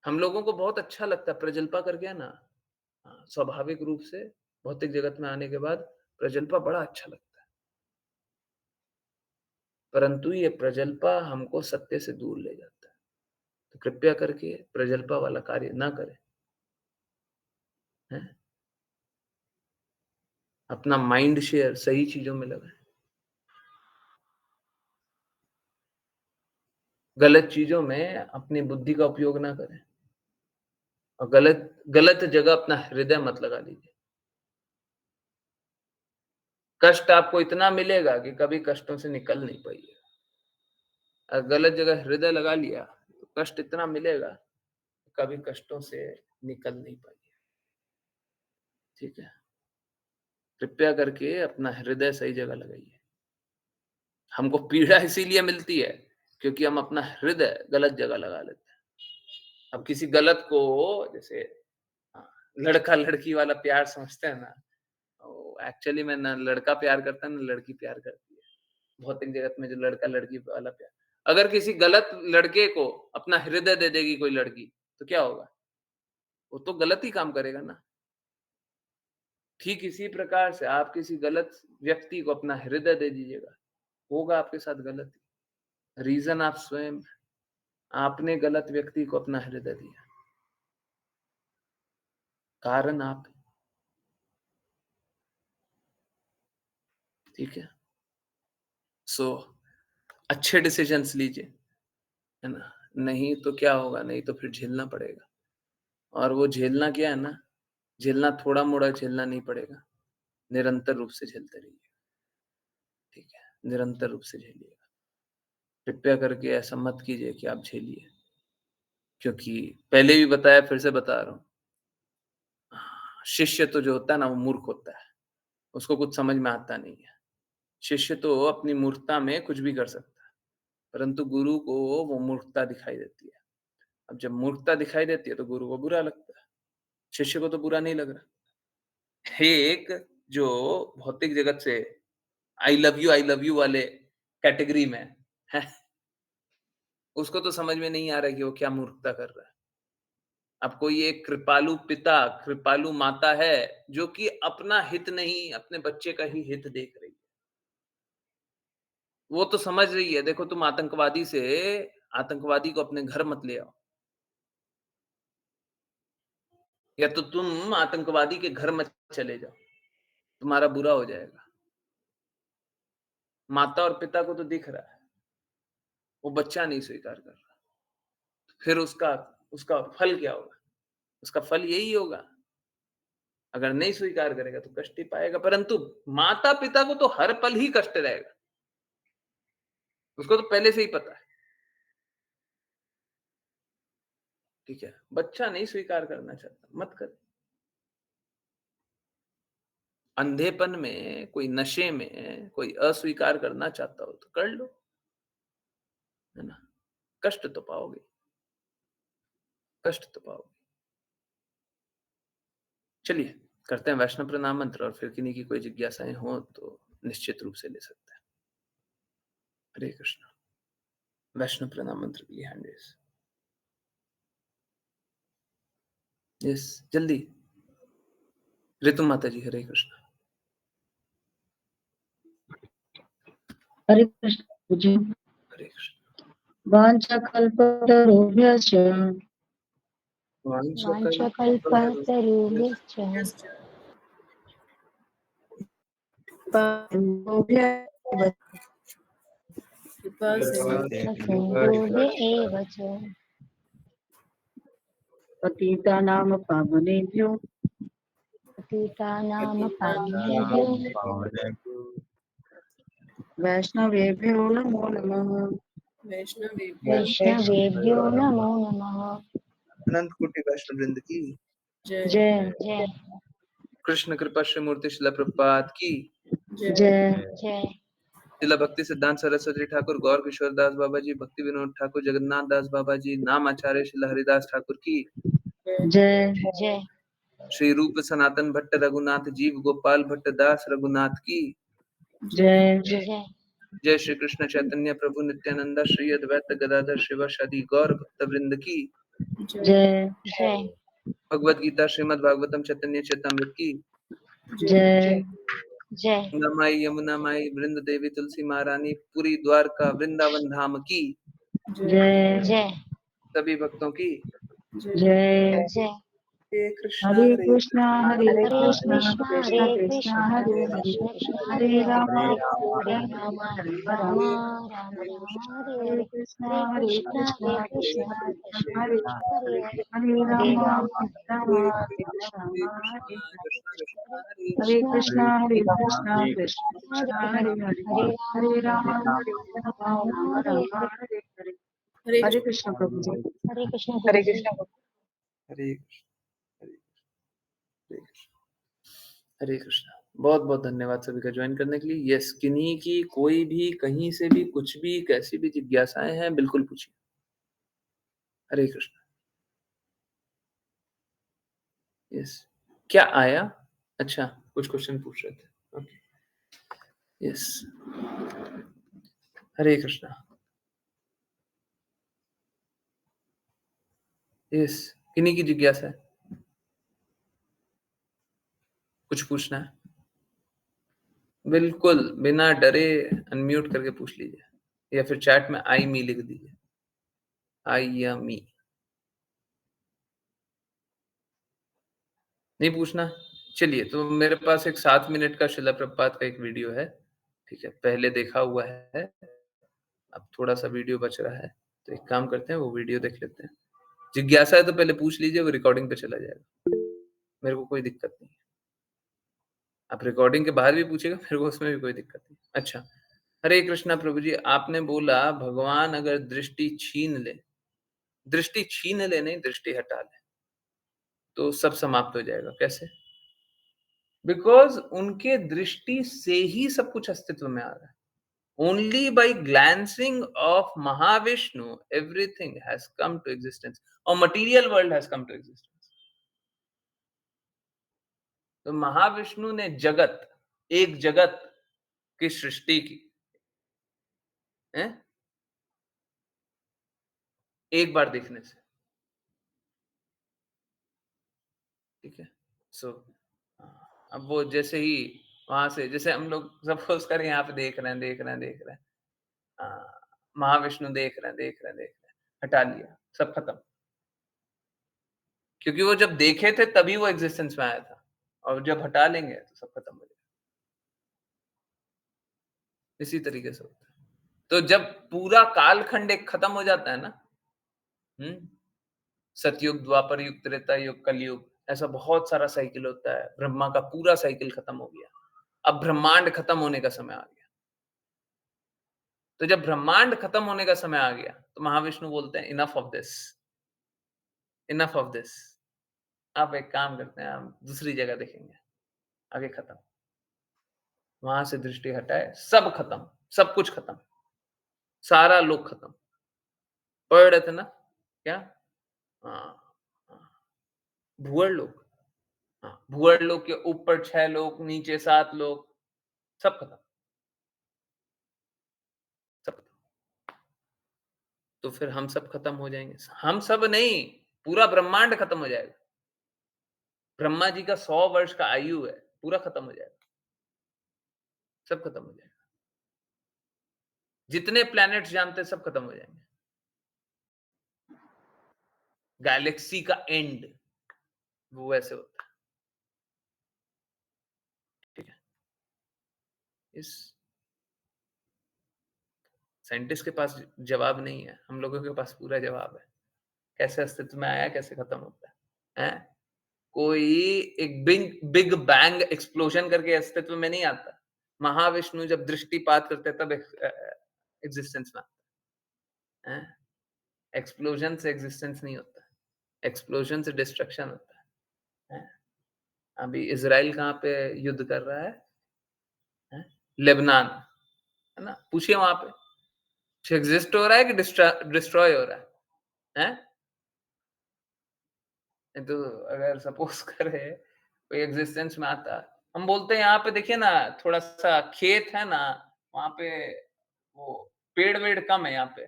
हम लोगों को बहुत अच्छा लगता है, प्रजल्पा कर गया ना, स्वाभाविक रूप से भौतिक जगत में आने के बाद प्रजल्पा बड़ा अच्छा लगता है, परंतु ये प्रजल्पा हमको सत्य से दूर ले जाता है। तो कृपया करके प्रजल्पा वाला कार्य ना करें, हैं? अपना माइंड शेयर सही चीजों में लगाएं, गलत चीजों में अपनी बुद्धि का उपयोग ना करें, और गलत जगह अपना हृदय मत लगा लीजिए। कष्ट आपको इतना मिलेगा कि कभी कष्टों से निकल नहीं पाइएगा। अगर गलत जगह हृदय लगा लिया तो कष्ट इतना मिलेगा, कभी कष्टों से निकल नहीं पाइए। ठीक है, कृपया करके अपना हृदय सही जगह लगाइए। हमको पीड़ा इसीलिए मिलती है क्योंकि हम अपना हृदय गलत जगह लगा लेते हैं। अब किसी गलत को, जैसे लड़का लड़की वाला प्यार समझते हैं ना, एक्चुअली में ना लड़का प्यार करता है ना लड़की प्यार करती है। भौतिक जगत में जो लड़का लड़की वाला प्यार, अगर किसी गलत लड़के को अपना हृदय दे देगी कोई लड़की, तो क्या होगा? वो तो गलत ही काम करेगा ना। ठीक इसी प्रकार से आप किसी गलत व्यक्ति को अपना हृदय दे दीजिएगा, होगा आपके साथ गलती। रीजन आप स्वयं, आपने गलत व्यक्ति को अपना हृदय दिया, कारण आप। ठीक है, सो अच्छे डिसीजंस लीजिए, है ना, नहीं तो क्या होगा, नहीं तो फिर झेलना पड़ेगा। और वो झेलना क्या है ना, झेलना थोड़ा मोड़ा झेलना नहीं पड़ेगा, निरंतर रूप से झेलते रहिए। ठीक है, निरंतर रूप से झेलिएगा। कृपया करके ऐसा मत कीजिए कि आप झेलिए, क्योंकि पहले भी बताया, फिर से बता रहा हूं, शिष्य तो जो होता है ना, वो मूर्ख होता है, उसको कुछ समझ में आता नहीं है। शिष्य तो अपनी मूर्खता में कुछ भी कर सकता है, परंतु गुरु को वो मूर्खता दिखाई देती है। अब जब मूर्खता दिखाई देती है तो गुरु को बुरा लगता है, शिष्य को तो बुरा नहीं लग रहा। एक जो भौतिक जगत से आई लव यू वाले कैटेगरी में है, उसको तो समझ में नहीं आ रहा है कि वो क्या मूर्खता कर रहा है। अब कोई एक कृपालु पिता, कृपालु माता है जो कि अपना हित नहीं, अपने बच्चे का ही हित देख रही है, वो तो समझ रही है, देखो तुम आतंकवादी को अपने घर मत ले आओ, या तो तुम आतंकवादी के घर मत चले जाओ, तुम्हारा बुरा हो जाएगा। माता और पिता को तो दिख रहा है, वो बच्चा नहीं स्वीकार कर रहा, फिर उसका फल क्या होगा? उसका फल यही होगा, अगर नहीं स्वीकार करेगा तो कष्ट ही पाएगा। परंतु माता पिता को तो हर पल ही कष्ट रहेगा, उसको तो पहले से ही पता है। ठीक है, बच्चा नहीं स्वीकार करना चाहता, मत कर। अंधेपन में, कोई नशे में कोई अस्वीकार करना चाहता हो तो कर लो, है ना, कष्ट तो पाओगे, कष्ट तो पाओगे। चलिए करते हैं वैष्णव प्रणाम मंत्र, और फिर किन्हीं की कोई जिज्ञासाएं हो तो निश्चित रूप से ले सकते हैं। हरे कृष्ण। वैष्णव प्रणाम मंत्र की हैंड रेस। यस, जल्दी। ऋतु माता जी, हरे कृष्ण। हरे कृष्ण जी। हरे कृष्ण। वाञ्छाकल्पतरुभ्यश्च वाञ्छाकल्पतरुभ्यश्च कृपासिन्धुभ्य एव च पतितानां पावनेभ्यो वैष्णवेभ्यो नमो नमः। वैष्णवेभ्यो नमो नमः। अनंत कोटि वैष्णव वृंद की जय जय जय कृष्ण कृपा श्री मूर्ति शिला प्रभुपाद की जय। जय। शिला भक्ति सिद्धांत सरस्वती ठाकुर, गौर किशोर दास बाबा जी, भक्ति विनोद ठाकुर, जगन्नाथ दास बाबा जी, नाम आचार्य शिला हरिदास ठाकुर की जय जय श्री रूप सनातन भट्ट रघुनाथ जीव गोपाल भट्ट दास रघुनाथ की जय जय जय जय श्री कृष्ण चैतन्य प्रभु नित्यानंद श्री अद्वैत गदाधर शिवासादि गौर भक्त वृंद की जय जय भगवद गीता श्रीमद् भागवतम चैतन्य चैतामृत की जय जय नमाई यमुना माई वृंद देवी तुलसी महारानी पुरी द्वारका वृंदावन धाम की जय जय सभी भक्तों की जय जय हरे कृष्णा हरे कृष्णा हरे हरे कृष्णा कृष्णा कृष्ण हरे कृष्ण कृष्णा हरे कृष्ण हरे कृष्ण हरे हरे राम हरे हरे हरे राम राम हरे राम हरे राम राम हरे हरे हरे कृष्णा हरे कृष्णा कृष्ण कृष्ण कृष्ण कृष्ण हरे हरे हरे हरे हरे राम राम राम हरे राम हरे कृष्णा कृष्णा हरे कृष्णा कृष्णा हरे कृष्ण कृष्ण हरे कृष्ण हरे हरे हरे हरे हरे राम राम राम हरे राम हरे हरे हरे हरे हरे कृष्ण प्रभु जी हरे कृष्ण गुरु जी हरे कृष्ण हरे कृष्ण हरे कृष्ण। बहुत बहुत धन्यवाद सभी का ज्वाइन करने के लिए। यस, किन्हीं की कोई भी कहीं से भी कुछ भी कैसी भी जिज्ञासाएं हैं बिल्कुल पूछिए। हरे कृष्ण। यस, क्या आया? अच्छा, कुछ क्वेश्चन पूछ रहे थे। ओके, यस, हरे कृष्णा। यस, किन्हीं की जिज्ञासा है, कुछ पूछना है, बिल्कुल बिना डरे अनम्यूट करके पूछ लीजिए या फिर चैट में आई मी लिख दीजिए, आई या मी। नहीं पूछना? चलिए, तो मेरे पास एक 7 मिनट का शिला प्रभुपाद का एक वीडियो है, ठीक है, पहले देखा हुआ है, अब थोड़ा सा वीडियो बच रहा है, तो एक काम करते हैं, वो वीडियो देख लेते हैं। जिज्ञासा है तो पहले पूछ लीजिए, वो रिकॉर्डिंग पे चला जाएगा, मेरे को कोई दिक्कत नहीं है। आप रिकॉर्डिंग के बाहर भी पूछेगा, मेरे को उसमें भी कोई दिक्कत नहीं। अच्छा, हरे कृष्णा प्रभु जी, आपने बोला भगवान अगर दृष्टि छीन ले, नहीं, दृष्टि हटा ले, तो सब समाप्त हो जाएगा। कैसे? बिकॉज उनके दृष्टि से ही सब कुछ अस्तित्व में आ रहा है। Only by glancing of Mahavishnu, everything has come to existence, or material world has come to existence. तो महाविष्णु ने एक जगत की सृष्टि की है एक बार देखने से, ठीक है। सो अब वो जैसे ही वहां से, जैसे हम लोग सपोज करें यहाँ पे देख रहे हैं, महाविष्णु देख रहे हैं, हटा लिया, सब खत्म। क्योंकि वो जब देखे थे तभी वो एग्जिस्टेंस में आया था, और जब हटा लेंगे तो सब खत्म हो जाएगा। इसी तरीके से होता है। तो जब पूरा कालखंड एक खत्म हो जाता है ना, सतयुग, द्वापर युग, त्रेता युग, कलयुग, ऐसा बहुत सारा साइकिल होता है। ब्रह्मा का पूरा साइकिल खत्म हो गया, अब ब्रह्मांड खत्म होने का समय आ गया। तो जब ब्रह्मांड खत्म होने का समय आ गया, तो महाविष्णु बोलते हैं enough of this, enough of this. आप एक काम करते हैं, हम दूसरी जगह देखेंगे, आगे खत्म। वहां से दृष्टि हटाए, सब खत्म, सब कुछ खत्म, सारा लोग खत्म। पढ़ रहे थे ना क्या? भूअर लोग, भूअर लोग के ऊपर 6 लोग, नीचे 7 लोग, सब खत्म, सब खत्म। तो फिर हम सब खत्म हो जाएंगे? हम सब नहीं, पूरा ब्रह्मांड खत्म हो जाएगा। ब्रह्मा जी का 100 वर्ष का आयु है, पूरा खत्म हो जाएगा, सब खत्म हो जाएगा। जितने प्लैनेट्स जानते हैं सब खत्म हो जाएंगे। गैलेक्सी का एंड वो ऐसे होता है, ठीक है। इस साइंटिस्ट के पास जवाब नहीं है, हम लोगों के पास पूरा जवाब है। कैसे अस्तित्व में आया, कैसे खत्म होता है, हैं? कोई एक बिग बैंग एक्सप्लोजन करके अस्तित्व में नहीं आता। महाविष्णु जब दृष्टिपात करते तब एग्जिस्टेंस में आता है। एक्सप्लोजन से एग्जिस्टेंस नहीं होता, एक्सप्लोजन से डिस्ट्रक्शन होता है। अभी इजराइल कहाँ पे युद्ध कर रहा है? लेबनान। है ना? पूछिए वहां पे कुछ एग्जिस्ट हो रहा है कि डिस्ट्रॉय हो रहा है? तो अगर सपोज करे कोई एग्जिस्टेंस में आता, हम बोलते हैं यहाँ पे देखिए ना, थोड़ा सा खेत है ना, वहां पे वो पेड़ वेड़ कम है यहाँ पे,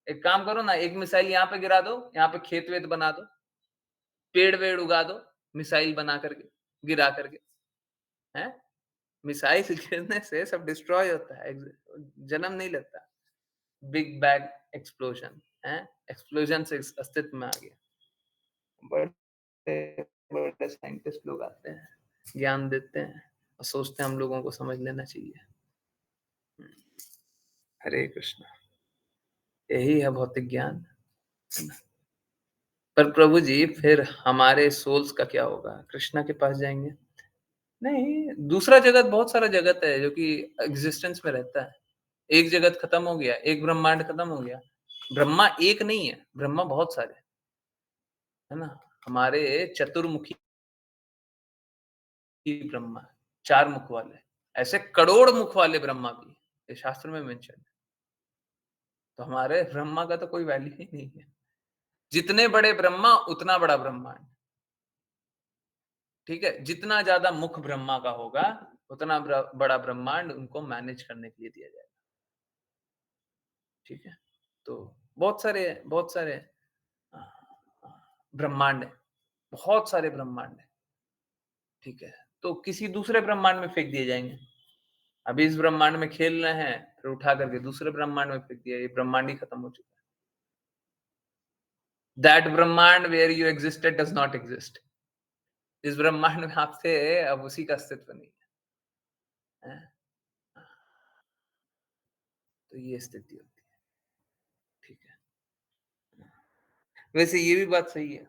एक काम करो ना, एक मिसाइल यहाँ पे गिरा दो, यहाँ पे खेत वेत बना दो, पेड़ वेड़ उगा दो, मिसाइल बना करके गिरा करके, हैं? मिसाइल गिरने से सब डिस्ट्रॉय होता है, जन्म नहीं लेता। बिग बैंग एक्सप्लोजन है, एक्सप्लोजन से अस्तित्व में आ गया। बड़े बड़े साइंटिस्ट लोग आते हैं, ज्ञान देते हैं और सोचते हैं हम लोगों को समझ लेना चाहिए। हरे कृष्णा, यही है भौतिक ज्ञान। पर प्रभु जी फिर हमारे सोल्स का क्या होगा? कृष्णा के पास जाएंगे? नहीं, दूसरा जगत, बहुत सारा जगत है जो कि एग्जिस्टेंस में रहता है। एक जगत खत्म हो गया, एक ब्रह्मांड खत्म हो गया। ब्रह्मा एक नहीं है, ब्रह्मा बहुत सारे, है ना? हमारे चतुर्मुखी ब्रह्मा, 4 मुख वाले, ऐसे करोड़ मुख वाले ब्रह्मा भी ये शास्त्र में मेंशन है। तो हमारे ब्रह्मा का तो कोई वैल्यू ही नहीं है। जितने बड़े ब्रह्मा उतना बड़ा ब्रह्मांड, ठीक है? जितना ज्यादा मुख ब्रह्मा का होगा उतना बड़ा ब्रह्मांड उनको मैनेज करने के लिए दिया जाएगा, ठीक है? तो बहुत सारे ब्रह्मांड है, बहुत सारे ब्रह्मांड है, ठीक है? तो किसी दूसरे ब्रह्मांड में फेंक दिए जाएंगे। अभी इस ब्रह्मांड में खेल रहे हैं, फिर उठा करके दूसरे ब्रह्मांड में फेंक दिया, ये ब्रह्मांड ही खत्म हो चुका है। दैट ब्रह्मांड where you existed does not exist. इस ब्रह्मांड में आप थे, अब उसी का अस्तित्व नहीं है। तो ये स्थिति होती है, ठीक है? वैसे ये भी बात सही है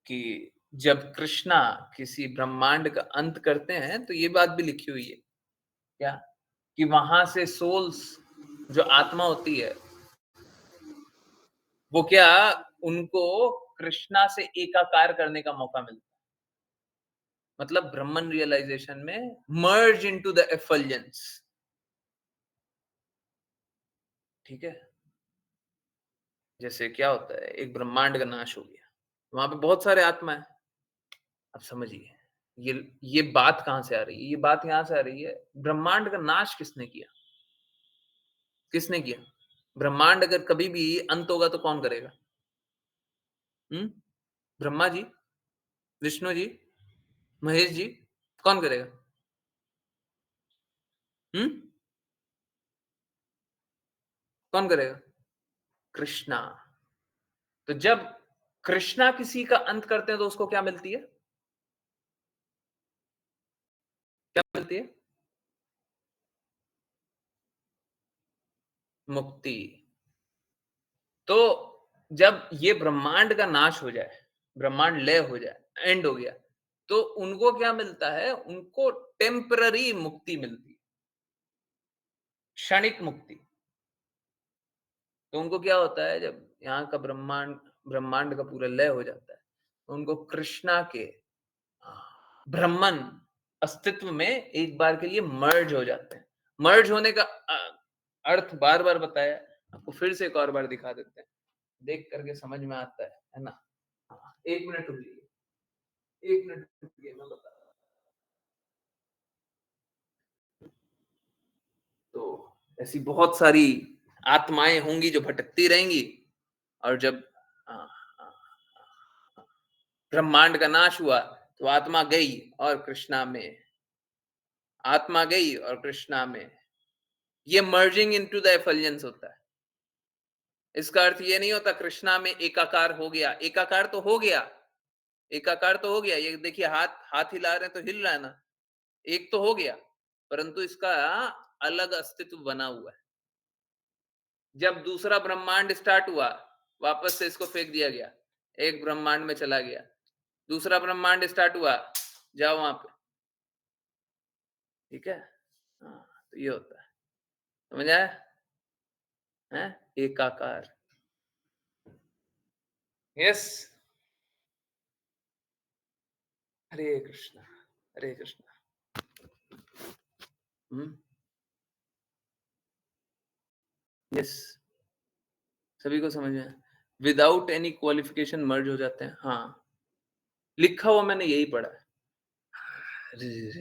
कि जब कृष्णा किसी ब्रह्मांड का अंत करते हैं तो ये बात भी लिखी हुई है क्या, कि वहां से सोल्स, जो आत्मा होती है, वो क्या, उनको कृष्णा से एकाकार करने का मौका मिलता है। मतलब ब्रह्मन रियलाइजेशन में मर्ज इनटू द एफल्जेंस, ठीक है? जैसे क्या होता है, एक ब्रह्मांड का नाश हो गया, वहां पे बहुत सारे आत्मा है। अब समझिए ये बात कहां से आ रही है? ये बात यहां से आ रही है, ब्रह्मांड का नाश किसने किया? किसने किया? ब्रह्मांड अगर कभी भी अंत होगा तो कौन करेगा? ब्रह्मा जी, विष्णु जी, महेश जी, कौन करेगा? कौन करेगा? कृष्णा। तो जब कृष्णा किसी का अंत करते हैं तो उसको क्या मिलती है? क्या मिलती है? मुक्ति। तो जब ये ब्रह्मांड का नाश हो जाए, ब्रह्मांड लय हो जाए, एंड हो गया, तो उनको क्या मिलता है? उनको टेम्पररी मुक्ति मिलती है, क्षणिक मुक्ति। तो उनको क्या होता है, जब यहाँ का ब्रह्मांड का पूरा लय हो जाता है, तो उनको कृष्णा के ब्रह्मन अस्तित्व में एक बार के लिए मर्ज हो जाते हैं। मर्ज होने का अर्थ बार बार बताया, आपको फिर से एक और बार दिखा देते हैं, देख करके समझ में आता है ना? 1 मिनट रुकिए, 1 मिनट रुकिए, मैं बता रहा हूं। तो ऐसी बहुत सारी आत्माएं होंगी जो भटकती रहेंगी, और जब ब्रह्मांड का नाश हुआ तो आत्मा गई और कृष्णा में, आत्मा गई और कृष्णा में, ये मर्जिंग इनटू द एफल्जेंस होता है। इसका अर्थ ये नहीं होता कृष्णा में एकाकार हो गया। एकाकार तो हो गया, एकाकार तो हो गया। ये देखिए, हाथ हिला रहे हैं तो हिल रहा है ना, एक तो हो गया, परंतु इसका अलग अस्तित्व बना हुआ है। जब दूसरा ब्रह्मांड स्टार्ट हुआ, वापस से इसको फेंक दिया गया, एक ब्रह्मांड में चला गया, दूसरा ब्रह्मांड स्टार्ट हुआ, जाओ वहां पे, ठीक है? तो ये होता है, समझ आया? एकाकार। यस। हरे कृष्णा, हरे कृष्णा। यस, सभी को समझ में? विदाउट एनी क्वालिफिकेशन मर्ज हो जाते हैं। हाँ, लिखा हुआ मैंने यही पढ़ा है।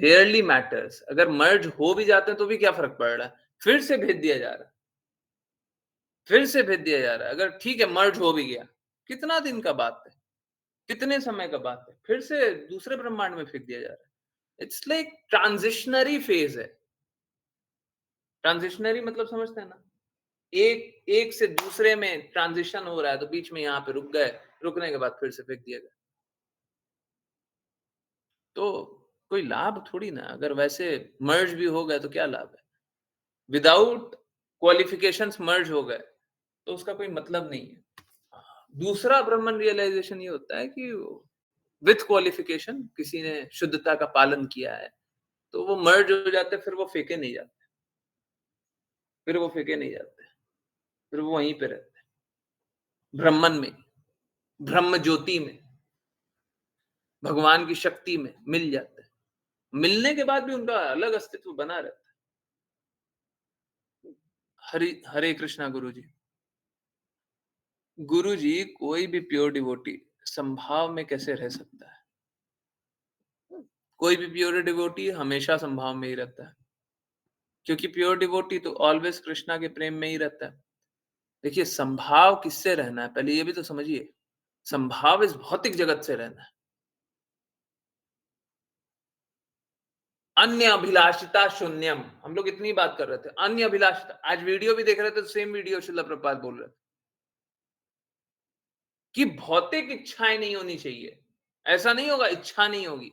रेयरली मैटर्स, अगर मर्ज हो भी जाते हैं तो भी क्या फर्क पड़ रहा है, फिर से भेज दिया जा रहा है, फिर से भेज दिया जा रहा है। अगर ठीक है मर्ज हो भी गया, कितना दिन का बात है, कितने समय का बात है, फिर से दूसरे ब्रह्मांड में फेंक दिया जा रहा है। इट्स लाइक ट्रांजिशनरी फेज है। ट्रांजिशनरी मतलब समझते हैं ना, एक से दूसरे में ट्रांजिशन हो रहा है, तो बीच में यहाँ पे रुक गए, रुकने के बाद फिर से फेंक दिया गया। तो कोई लाभ थोड़ी ना, अगर वैसे मर्ज भी हो गए तो क्या लाभ है। विदाउट क्वालिफिकेशंस मर्ज हो गए तो उसका कोई मतलब नहीं है। दूसरा ब्रह्मन रियलाइजेशन ये होता है कि विथ क्वालिफिकेशन किसी ने शुद्धता का पालन किया है तो वो मर्ज हो जाते, फिर वो फेंके नहीं जाते, फिर वो फेंके नहीं जाते, फिर वो वहीं पे रहते हैं, ब्रह्मन में, ब्रह्म ज्योति में, भगवान की शक्ति में मिल जाते हैं। मिलने के बाद भी उनका अलग अस्तित्व बना रहता है। हरे कृष्णा गुरु जी। गुरु जी, कोई भी प्योर डिवोटी संभाव में कैसे रह सकता है? कोई भी प्योर डिवोटी हमेशा संभाव में ही रहता है, क्योंकि प्योर डिवोटी तो ऑलवेज कृष्णा के प्रेम में ही रहता है। देखिए, संभाव किससे रहना है, पहले ये भी तो समझिए। संभाव इस भौतिक जगत से रहना है। अन्य अभिलाषिता शून्यम, हम लोग इतनी बात कर रहे थे, अन्य अभिलाषिता। आज वीडियो भी देख रहे थे, सेम वीडियो श्रील प्रभुपाद बोल रहे थे कि भौतिक इच्छाएं नहीं होनी चाहिए। ऐसा नहीं होगा, इच्छा नहीं होगी,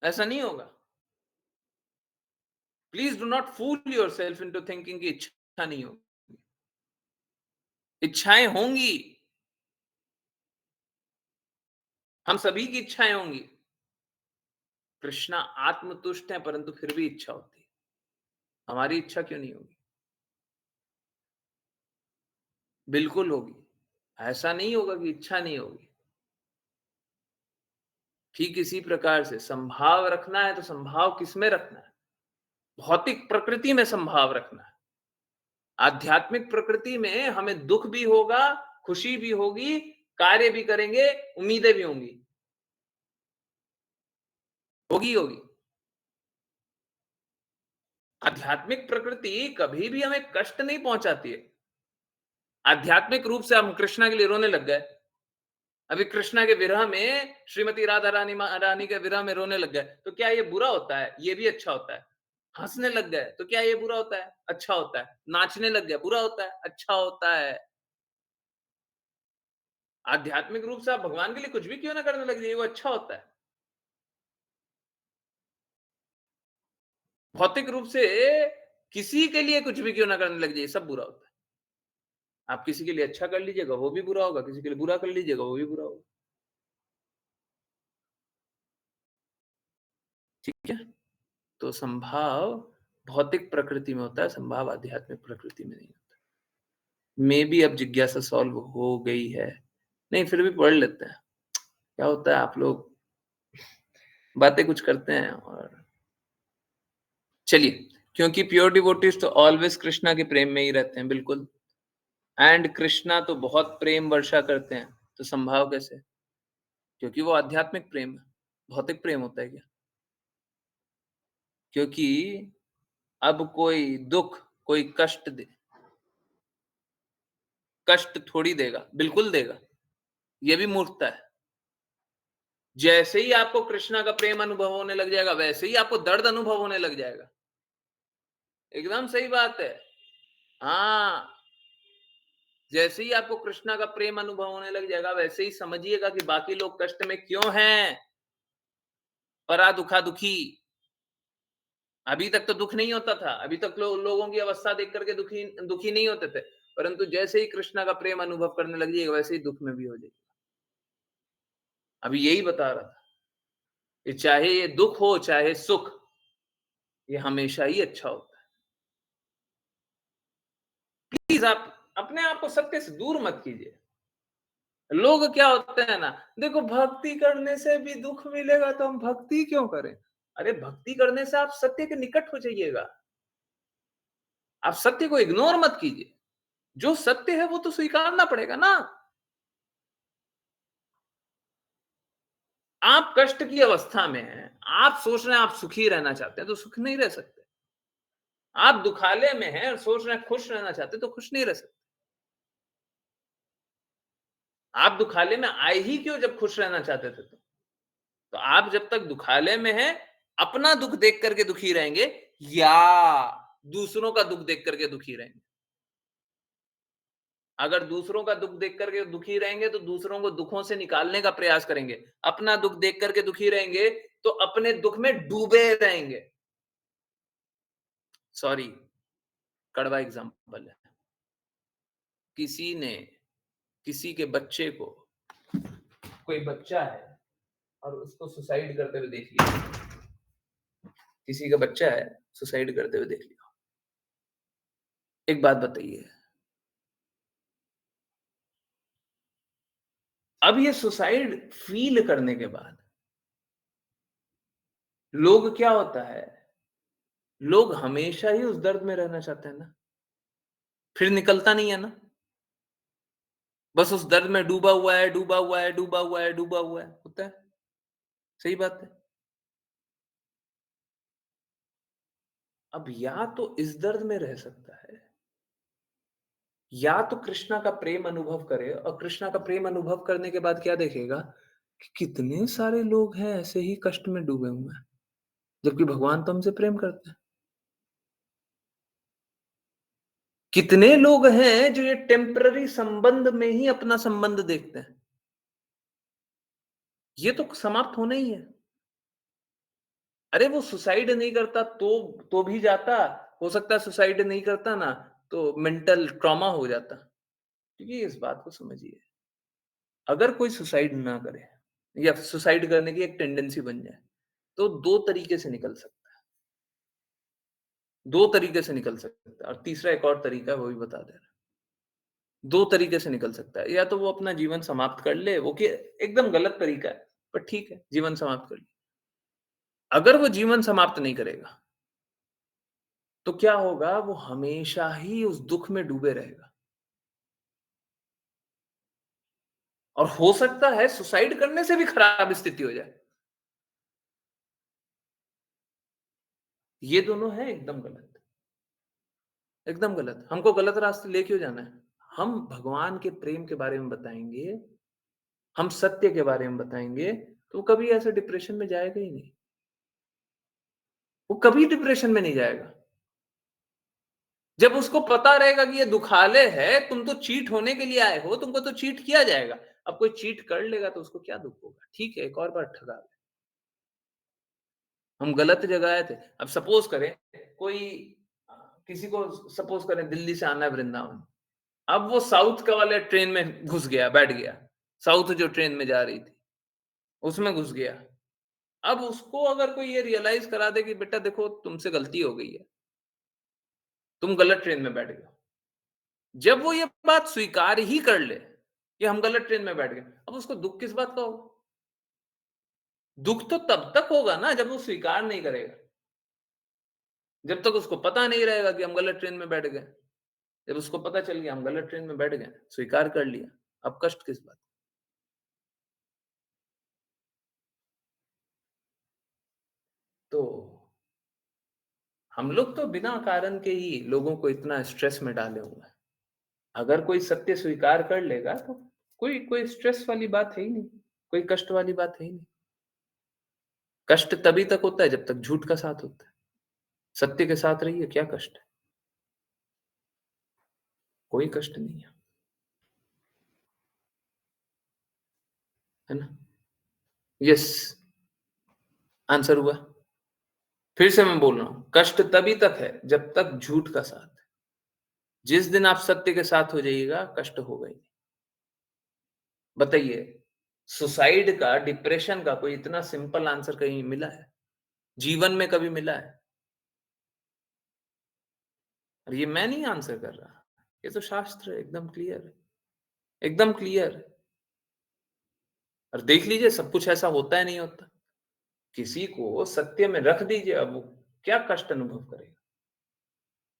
ऐसा नहीं होगा। Please do not fool yourself into thinking कि इच्छा नहीं होगी। इच्छाएं होंगी, हम सभी की इच्छाएं होंगी। कृष्णा आत्मतुष्ट है, परंतु फिर भी इच्छा होती है। हमारी इच्छा क्यों नहीं होगी? बिल्कुल होगी। ऐसा नहीं होगा कि इच्छा नहीं होगी। ठीक इसी प्रकार से संभाव रखना है तो संभाव किसमें रखना है? भौतिक प्रकृति में संभाव रखना है। आध्यात्मिक प्रकृति में हमें दुख भी होगा, खुशी भी होगी, कार्य भी करेंगे, उम्मीदें भी होंगी, होगी। आध्यात्मिक प्रकृति कभी भी हमें कष्ट नहीं पहुंचाती है। आध्यात्मिक रूप से हम कृष्णा के लिए रोने लग गए, अभी कृष्णा के विरह में, श्रीमती राधा रानी के विरह में रोने लग गए, तो क्या ये बुरा होता है? ये भी अच्छा होता है। हंसने लग गए तो क्या ये बुरा होता है? अच्छा होता है। नाचने लग गए, बुरा होता है? अच्छा होता है। आध्यात्मिक रूप से आप भगवान के लिए कुछ भी क्यों ना करने लग जाइए, वो अच्छा होता है। भौतिक रूप से किसी के लिए कुछ भी क्यों ना करने लग जाइए, सब बुरा होता है। आप किसी के लिए अच्छा कर लीजिएगा, वो भी बुरा होगा, किसी के लिए बुरा कर लीजिएगा, वो भी बुरा होगा। ठीक है, तो संभाव भौतिक प्रकृति में होता है, संभाव आध्यात्मिक प्रकृति में नहीं होता। मे भी अब जिज्ञासा सॉल्व हो गई है, नहीं फिर भी पढ़ लेते हैं। क्या होता है, आप लोग बातें कुछ करते हैं और चलिए, क्योंकि प्योर डिवोटीज तो ऑलवेज कृष्णा के प्रेम में ही रहते हैं, बिल्कुल। एंड कृष्णा तो बहुत प्रेम वर्षा करते हैं, तो संभाव कैसे? क्योंकि वो आध्यात्मिक प्रेम है। भौतिक प्रेम होता है क्या? क्योंकि अब कोई दुख, कोई कष्ट दे, कष्ट थोड़ी देगा, बिल्कुल देगा। ये भी मूर्खता है। जैसे ही आपको कृष्णा का प्रेम अनुभव होने लग जाएगा, वैसे ही आपको दर्द अनुभव होने लग जाएगा। एकदम सही बात है। हाँ, जैसे ही आपको कृष्णा का प्रेम अनुभव होने लग जाएगा, वैसे ही समझिएगा कि बाकी लोग कष्ट में क्यों हैं, परा दुखा दुखी। अभी तक तो दुख नहीं होता था, अभी तक लोगों की अवस्था देख करके दुखी नहीं होते थे, परंतु जैसे ही कृष्णा का प्रेम अनुभव करने लग जाएगा, वैसे ही दुख में भी हो जाएगा। अभी यही बता रहा था कि चाहे ये दुख हो चाहे सुख, ये हमेशा ही अच्छा होता है। प्लीज आप अपने आप को सत्य से दूर मत कीजिए। लोग क्या होते हैं ना, देखो भक्ति करने से भी दुख मिलेगा तो हम भक्ति क्यों करें? अरे भक्ति करने से आप सत्य के निकट हो जाइएगा। आप सत्य को इग्नोर मत कीजिए, जो सत्य है वो तो स्वीकारना पड़ेगा ना। आप कष्ट की अवस्था में हैं, आप सोच रहे हैं आप सुखी रहना चाहते हैं तो सुख नहीं रह सकते। आप दुखालय में हैं और सोच रहे हैं खुश रहना चाहते हैं तो खुश नहीं रह सकते। आप दुखालय में आए ही क्यों जब खुश रहना चाहते थे? तो आप जब तक दुखालय में हैं, अपना दुख देख करके दुखी रहेंगे या दूसरों का दुख देख करके दुखी रहेंगे? अगर दूसरों का दुख देख करके दुखी रहेंगे तो दूसरों को दुखों से निकालने का प्रयास करेंगे। अपना दुख देख करके दुखी रहेंगे तो अपने दुख में डूबे रहेंगे। सॉरी, कड़वा एग्जांपल है। किसी ने किसी के बच्चे को, कोई बच्चा है और उसको सुसाइड करते हुए देख लिया, किसी का बच्चा है सुसाइड करते हुए देख लिया। एक बात बताइए, अब ये सुसाइड फील करने के बाद लोग क्या होता है, लोग हमेशा ही उस दर्द में रहना चाहते हैं ना, फिर निकलता नहीं है ना, बस उस दर्द में डूबा हुआ है, डूबा हुआ है, डूबा हुआ है, डूबा हुआ है, होता है। सही बात है। अब या तो इस दर्द में रह सकता है, या तो कृष्णा का प्रेम अनुभव करे, और कृष्णा का प्रेम अनुभव करने के बाद क्या देखेगा कि कितने सारे लोग हैं ऐसे ही कष्ट में डूबे हुए हैं, जबकि भगवान तो हमसे प्रेम करते हैं। कितने लोग हैं जो ये टेम्पररी संबंध में ही अपना संबंध देखते हैं, ये तो समाप्त होना ही है। अरे वो सुसाइड नहीं करता तो भी जाता, हो सकता है सुसाइड नहीं करता ना तो मेंटल ट्रॉमा हो जाता। क्योंकि इस बात को समझिए, अगर कोई सुसाइड ना करे या सुसाइड करने की एक टेंडेंसी बन जाए तो दो तरीके से निकल सकता है, दो तरीके से निकल सकता है, और तीसरा एक और तरीका है वो भी बता दे रहा है। दो तरीके से निकल सकता है, या तो वो अपना जीवन समाप्त कर ले, वो कि एकदम गलत तरीका है पर ठीक है, जीवन समाप्त कर ले। अगर वो जीवन समाप्त नहीं करेगा तो क्या होगा, वो हमेशा ही उस दुख में डूबे रहेगा, और हो सकता है सुसाइड करने से भी खराब स्थिति हो जाए। ये दोनों है एकदम गलत, एकदम गलत। हमको गलत रास्ते ले क्यों जाना है? हम भगवान के प्रेम के बारे में बताएंगे, हम सत्य के बारे में बताएंगे, तो वो कभी ऐसे डिप्रेशन में जाएगा ही नहीं, वो कभी डिप्रेशन में नहीं जाएगा। जब उसको पता रहेगा कि ये दुखालय है, तुम तो चीट होने के लिए आए हो, तुमको तो चीट किया जाएगा। अब कोई चीट कर लेगा तो उसको क्या दुख होगा? ठीक है, एक और बार ठगा ले, हम गलत जगह आए थे। अब सपोज करें कोई, किसी को सपोज करें दिल्ली से आना है वृंदावन, अब वो साउथ का वाले ट्रेन में घुस गया, बैठ गया, साउथ जो ट्रेन में जा रही थी उसमें घुस गया। अब उसको अगर कोई ये रियलाइज करा दे कि बेटा देखो तुमसे गलती हो गई है, तुम गलत ट्रेन में बैठ गए, जब वो ये बात स्वीकार ही कर ले कि हम गलत ट्रेन में बैठ गए, अब उसको दुख किस बात का होगा? दुख तो तब तक होगा ना जब वो स्वीकार नहीं करेगा। जब तक उसको पता नहीं रहेगा कि हम गलत ट्रेन में बैठ गए, जब उसको पता चल गया हम गलत ट्रेन में बैठ गए, स्वीकार कर लिया, अब कष्ट किस बात? तो हम लोग तो बिना कारण के ही लोगों को इतना स्ट्रेस में डाले हुए हैं। अगर कोई सत्य स्वीकार कर लेगा तो कोई कोई स्ट्रेस वाली बात है ही नहीं, कोई कष्ट वाली बात है ही नहीं। कष्ट तभी तक होता है जब तक झूठ का साथ होता है। सत्य के साथ रहिए, क्या कष्ट है? कोई कष्ट नहीं है ना? यस, आंसर हुआ। फिर से मैं बोल रहा हूं, कष्ट तभी तक है जब तक झूठ का साथ है। जिस दिन आप सत्य के साथ हो जाइएगा, कष्ट होगा ही नहीं। बताइए, सुसाइड का, डिप्रेशन का कोई इतना सिंपल आंसर कहीं मिला है? जीवन में कभी मिला है? और ये मैं नहीं आंसर कर रहा, ये तो शास्त्र है, एकदम क्लियर है, एकदम क्लियर है। और देख लीजिए, सब कुछ ऐसा होता है नहीं होता। किसी को सत्य में रख दीजिए, अब वो क्या कष्ट अनुभव करेगा?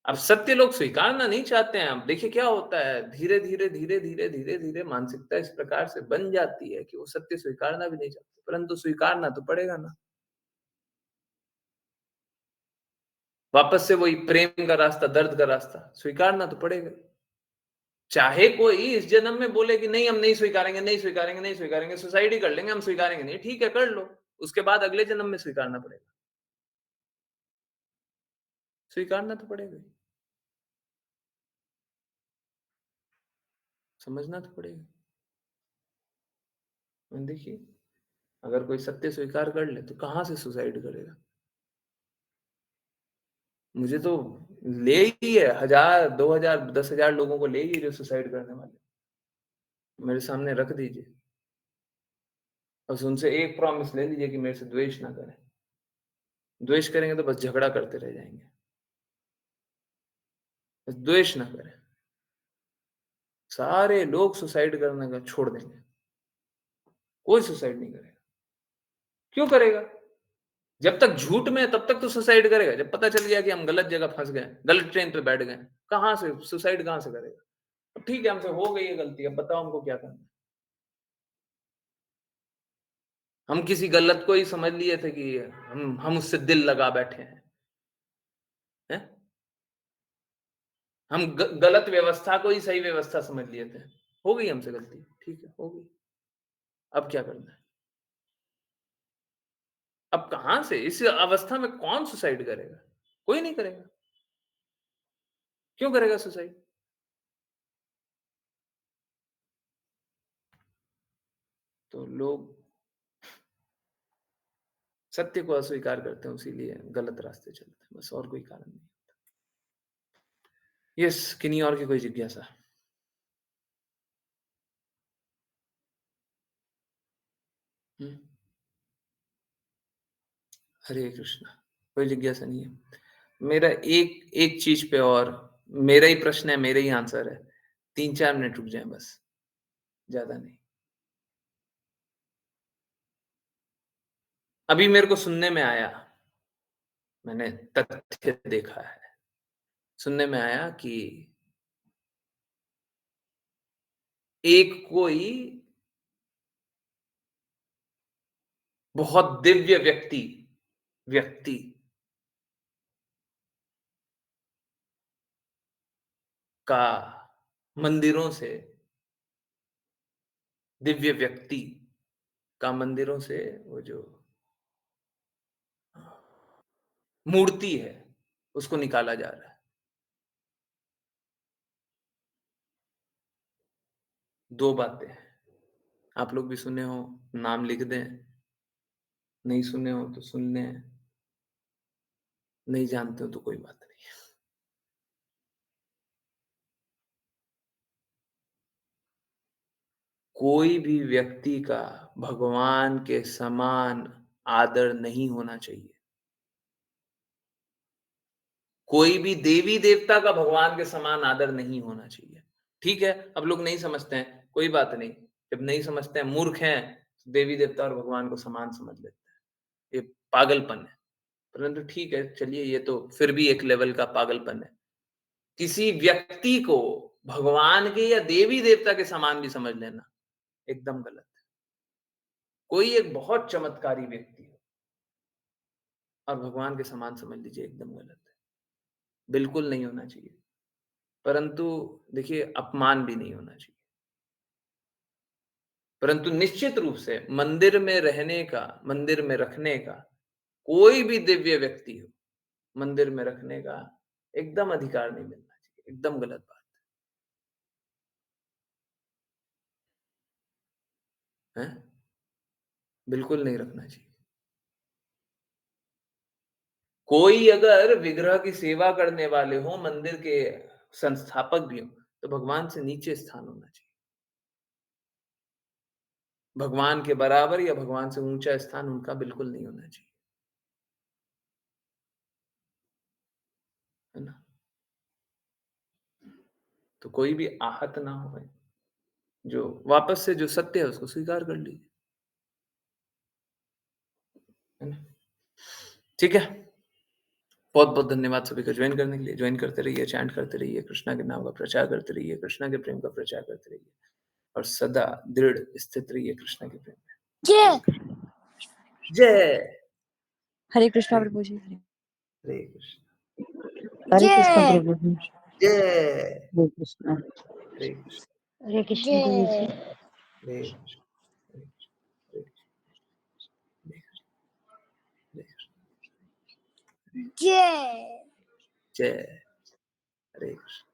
अब सत्य लोग स्वीकारना नहीं चाहते हैं। अब देखिए क्या होता है, धीरे धीरे धीरे धीरे धीरे धीरे मानसिकता इस प्रकार से बन जाती है कि वो सत्य स्वीकारना भी नहीं चाहते, परंतु स्वीकारना तो पड़ेगा ना। वापस से वही प्रेम का रास्ता, दर्द का रास्ता स्वीकारना तो पड़ेगा। चाहे कोई इस जन्म में बोले कि नहीं हम नहीं स्वीकारेंगे, नहीं स्वीकारेंगे, नहीं स्वीकारेंगे, सुसाइड ही कर लेंगे, हम स्वीकारेंगे नहीं, ठीक है कर लो, उसके बाद अगले जन्म में स्वीकारना पड़ेगा। स्वीकारना तो पड़ेगा ही। समझना तो पड़ेगा। देखिए अगर कोई सत्य स्वीकार कर ले तो कहां से सुसाइड करेगा। मुझे तो ले ही है 1000 2000 10,000 लोगों को ले ही जो सुसाइड करने वाले मेरे सामने रख दीजिए, बस उनसे एक प्रॉमिस ले लीजिए कि मेरे से द्वेष ना करें। द्वेष करेंगे तो बस झगड़ा करते रह जाएंगे, बस द्वेष ना करें, सारे लोग सुसाइड करने का छोड़ देंगे, कोई सुसाइड नहीं करेगा। क्यों करेगा? जब तक झूठ में है तब तक तो सुसाइड करेगा, जब पता चल गया कि हम गलत जगह फंस गए, गलत ट्रेन पे बैठ गए, कहां से सुसाइड कहां से करेगा? अब ठीक है हमसे हो गई है गलती, अब बताओ हमको क्या करना है। हम किसी गलत को ही समझ लिए थे कि हम उससे दिल लगा बैठे हैं, हैं? हम गलत व्यवस्था को ही सही व्यवस्था समझ लिए थे। हो गई हमसे गलती, ठीक है हो गई, अब क्या करना है? अब कहां से इस अवस्था में कौन सुसाइड करेगा? कोई नहीं करेगा। क्यों करेगा सुसाइड? तो लोग सत्य को अस्वीकार करते हैं, इसीलिए गलत रास्ते चलते हैं, बस और कोई कारण नहीं। यस, किन्हीं और की कोई जिज्ञासा? हरे कृष्णा। कोई जिज्ञासा नहीं है। मेरा एक एक चीज पे और मेरा ही प्रश्न है, मेरा ही आंसर है, 3-4 मिनट रुक जाए बस, ज्यादा नहीं। अभी मेरे को सुनने में आया, मैंने तथ्य देखा है, सुनने में आया कि एक कोई बहुत दिव्य व्यक्ति का मंदिरों से, दिव्य व्यक्ति का मंदिरों से वो जो मूर्ति है उसको निकाला जा रहा है। 2 बातें हैं, आप लोग भी सुने हो, नाम लिख दें, नहीं सुने हो तो सुन लें, नहीं जानते हो तो कोई बात नहीं। कोई भी व्यक्ति का भगवान के समान आदर नहीं होना चाहिए। कोई भी देवी देवता का भगवान के समान आदर नहीं होना चाहिए। ठीक है, अब लोग नहीं समझते हैं, कोई बात नहीं, जब नहीं समझते हैं, मूर्ख हैं, तो देवी देवता और भगवान को समान समझ लेते हैं, ये पागलपन है। परंतु ठीक है, चलिए ये तो फिर भी एक लेवल का पागलपन है। किसी व्यक्ति को भगवान के या देवी देवता के समान भी समझ लेना एकदम गलत है। कोई एक बहुत चमत्कारी व्यक्ति है और भगवान के समान समझ लीजिए, एकदम गलत है, बिल्कुल नहीं होना चाहिए। परंतु देखिए अपमान भी नहीं होना चाहिए। परंतु निश्चित रूप से मंदिर में रहने का, मंदिर में रखने का, कोई भी दिव्य व्यक्ति हो, मंदिर में रखने का एकदम अधिकार नहीं मिलना चाहिए, एकदम गलत बात है, बिल्कुल नहीं रखना चाहिए। कोई अगर विग्रह की सेवा करने वाले हो, मंदिर के संस्थापक भी हो, तो भगवान से नीचे स्थान होना चाहिए। भगवान के बराबर या भगवान से ऊंचा स्थान उनका बिल्कुल नहीं होना चाहिए, है ना? तो कोई भी आहत ना हो, जो वापस से जो सत्य है उसको स्वीकार कर लीजिए, है ना? ठीक है, बहुत बहुत धन्यवाद सभी का ज्वाइन करने के लिए। ज्वाइन करते रहिए, चैंट करते रहिए, कृष्णा के नाम का प्रचार करते रहिए, कृष्णा के प्रेम का प्रचार करते रहिए और सदा दृढ़ स्थित रहिए कृष्णा के प्रेम में। जय जय हरे कृष्णा प्रभु जी हरे कृष्ण हरे कृष्ण जय प्रभु जी। जय हरे कृष्ण। हरे कृष्ण हरे कृष्ण गुरु जी। हरे कृष्ण हरे कृष्ण हरे कृष्ण हरे कृष्ण जय जय हरे कृष्ण।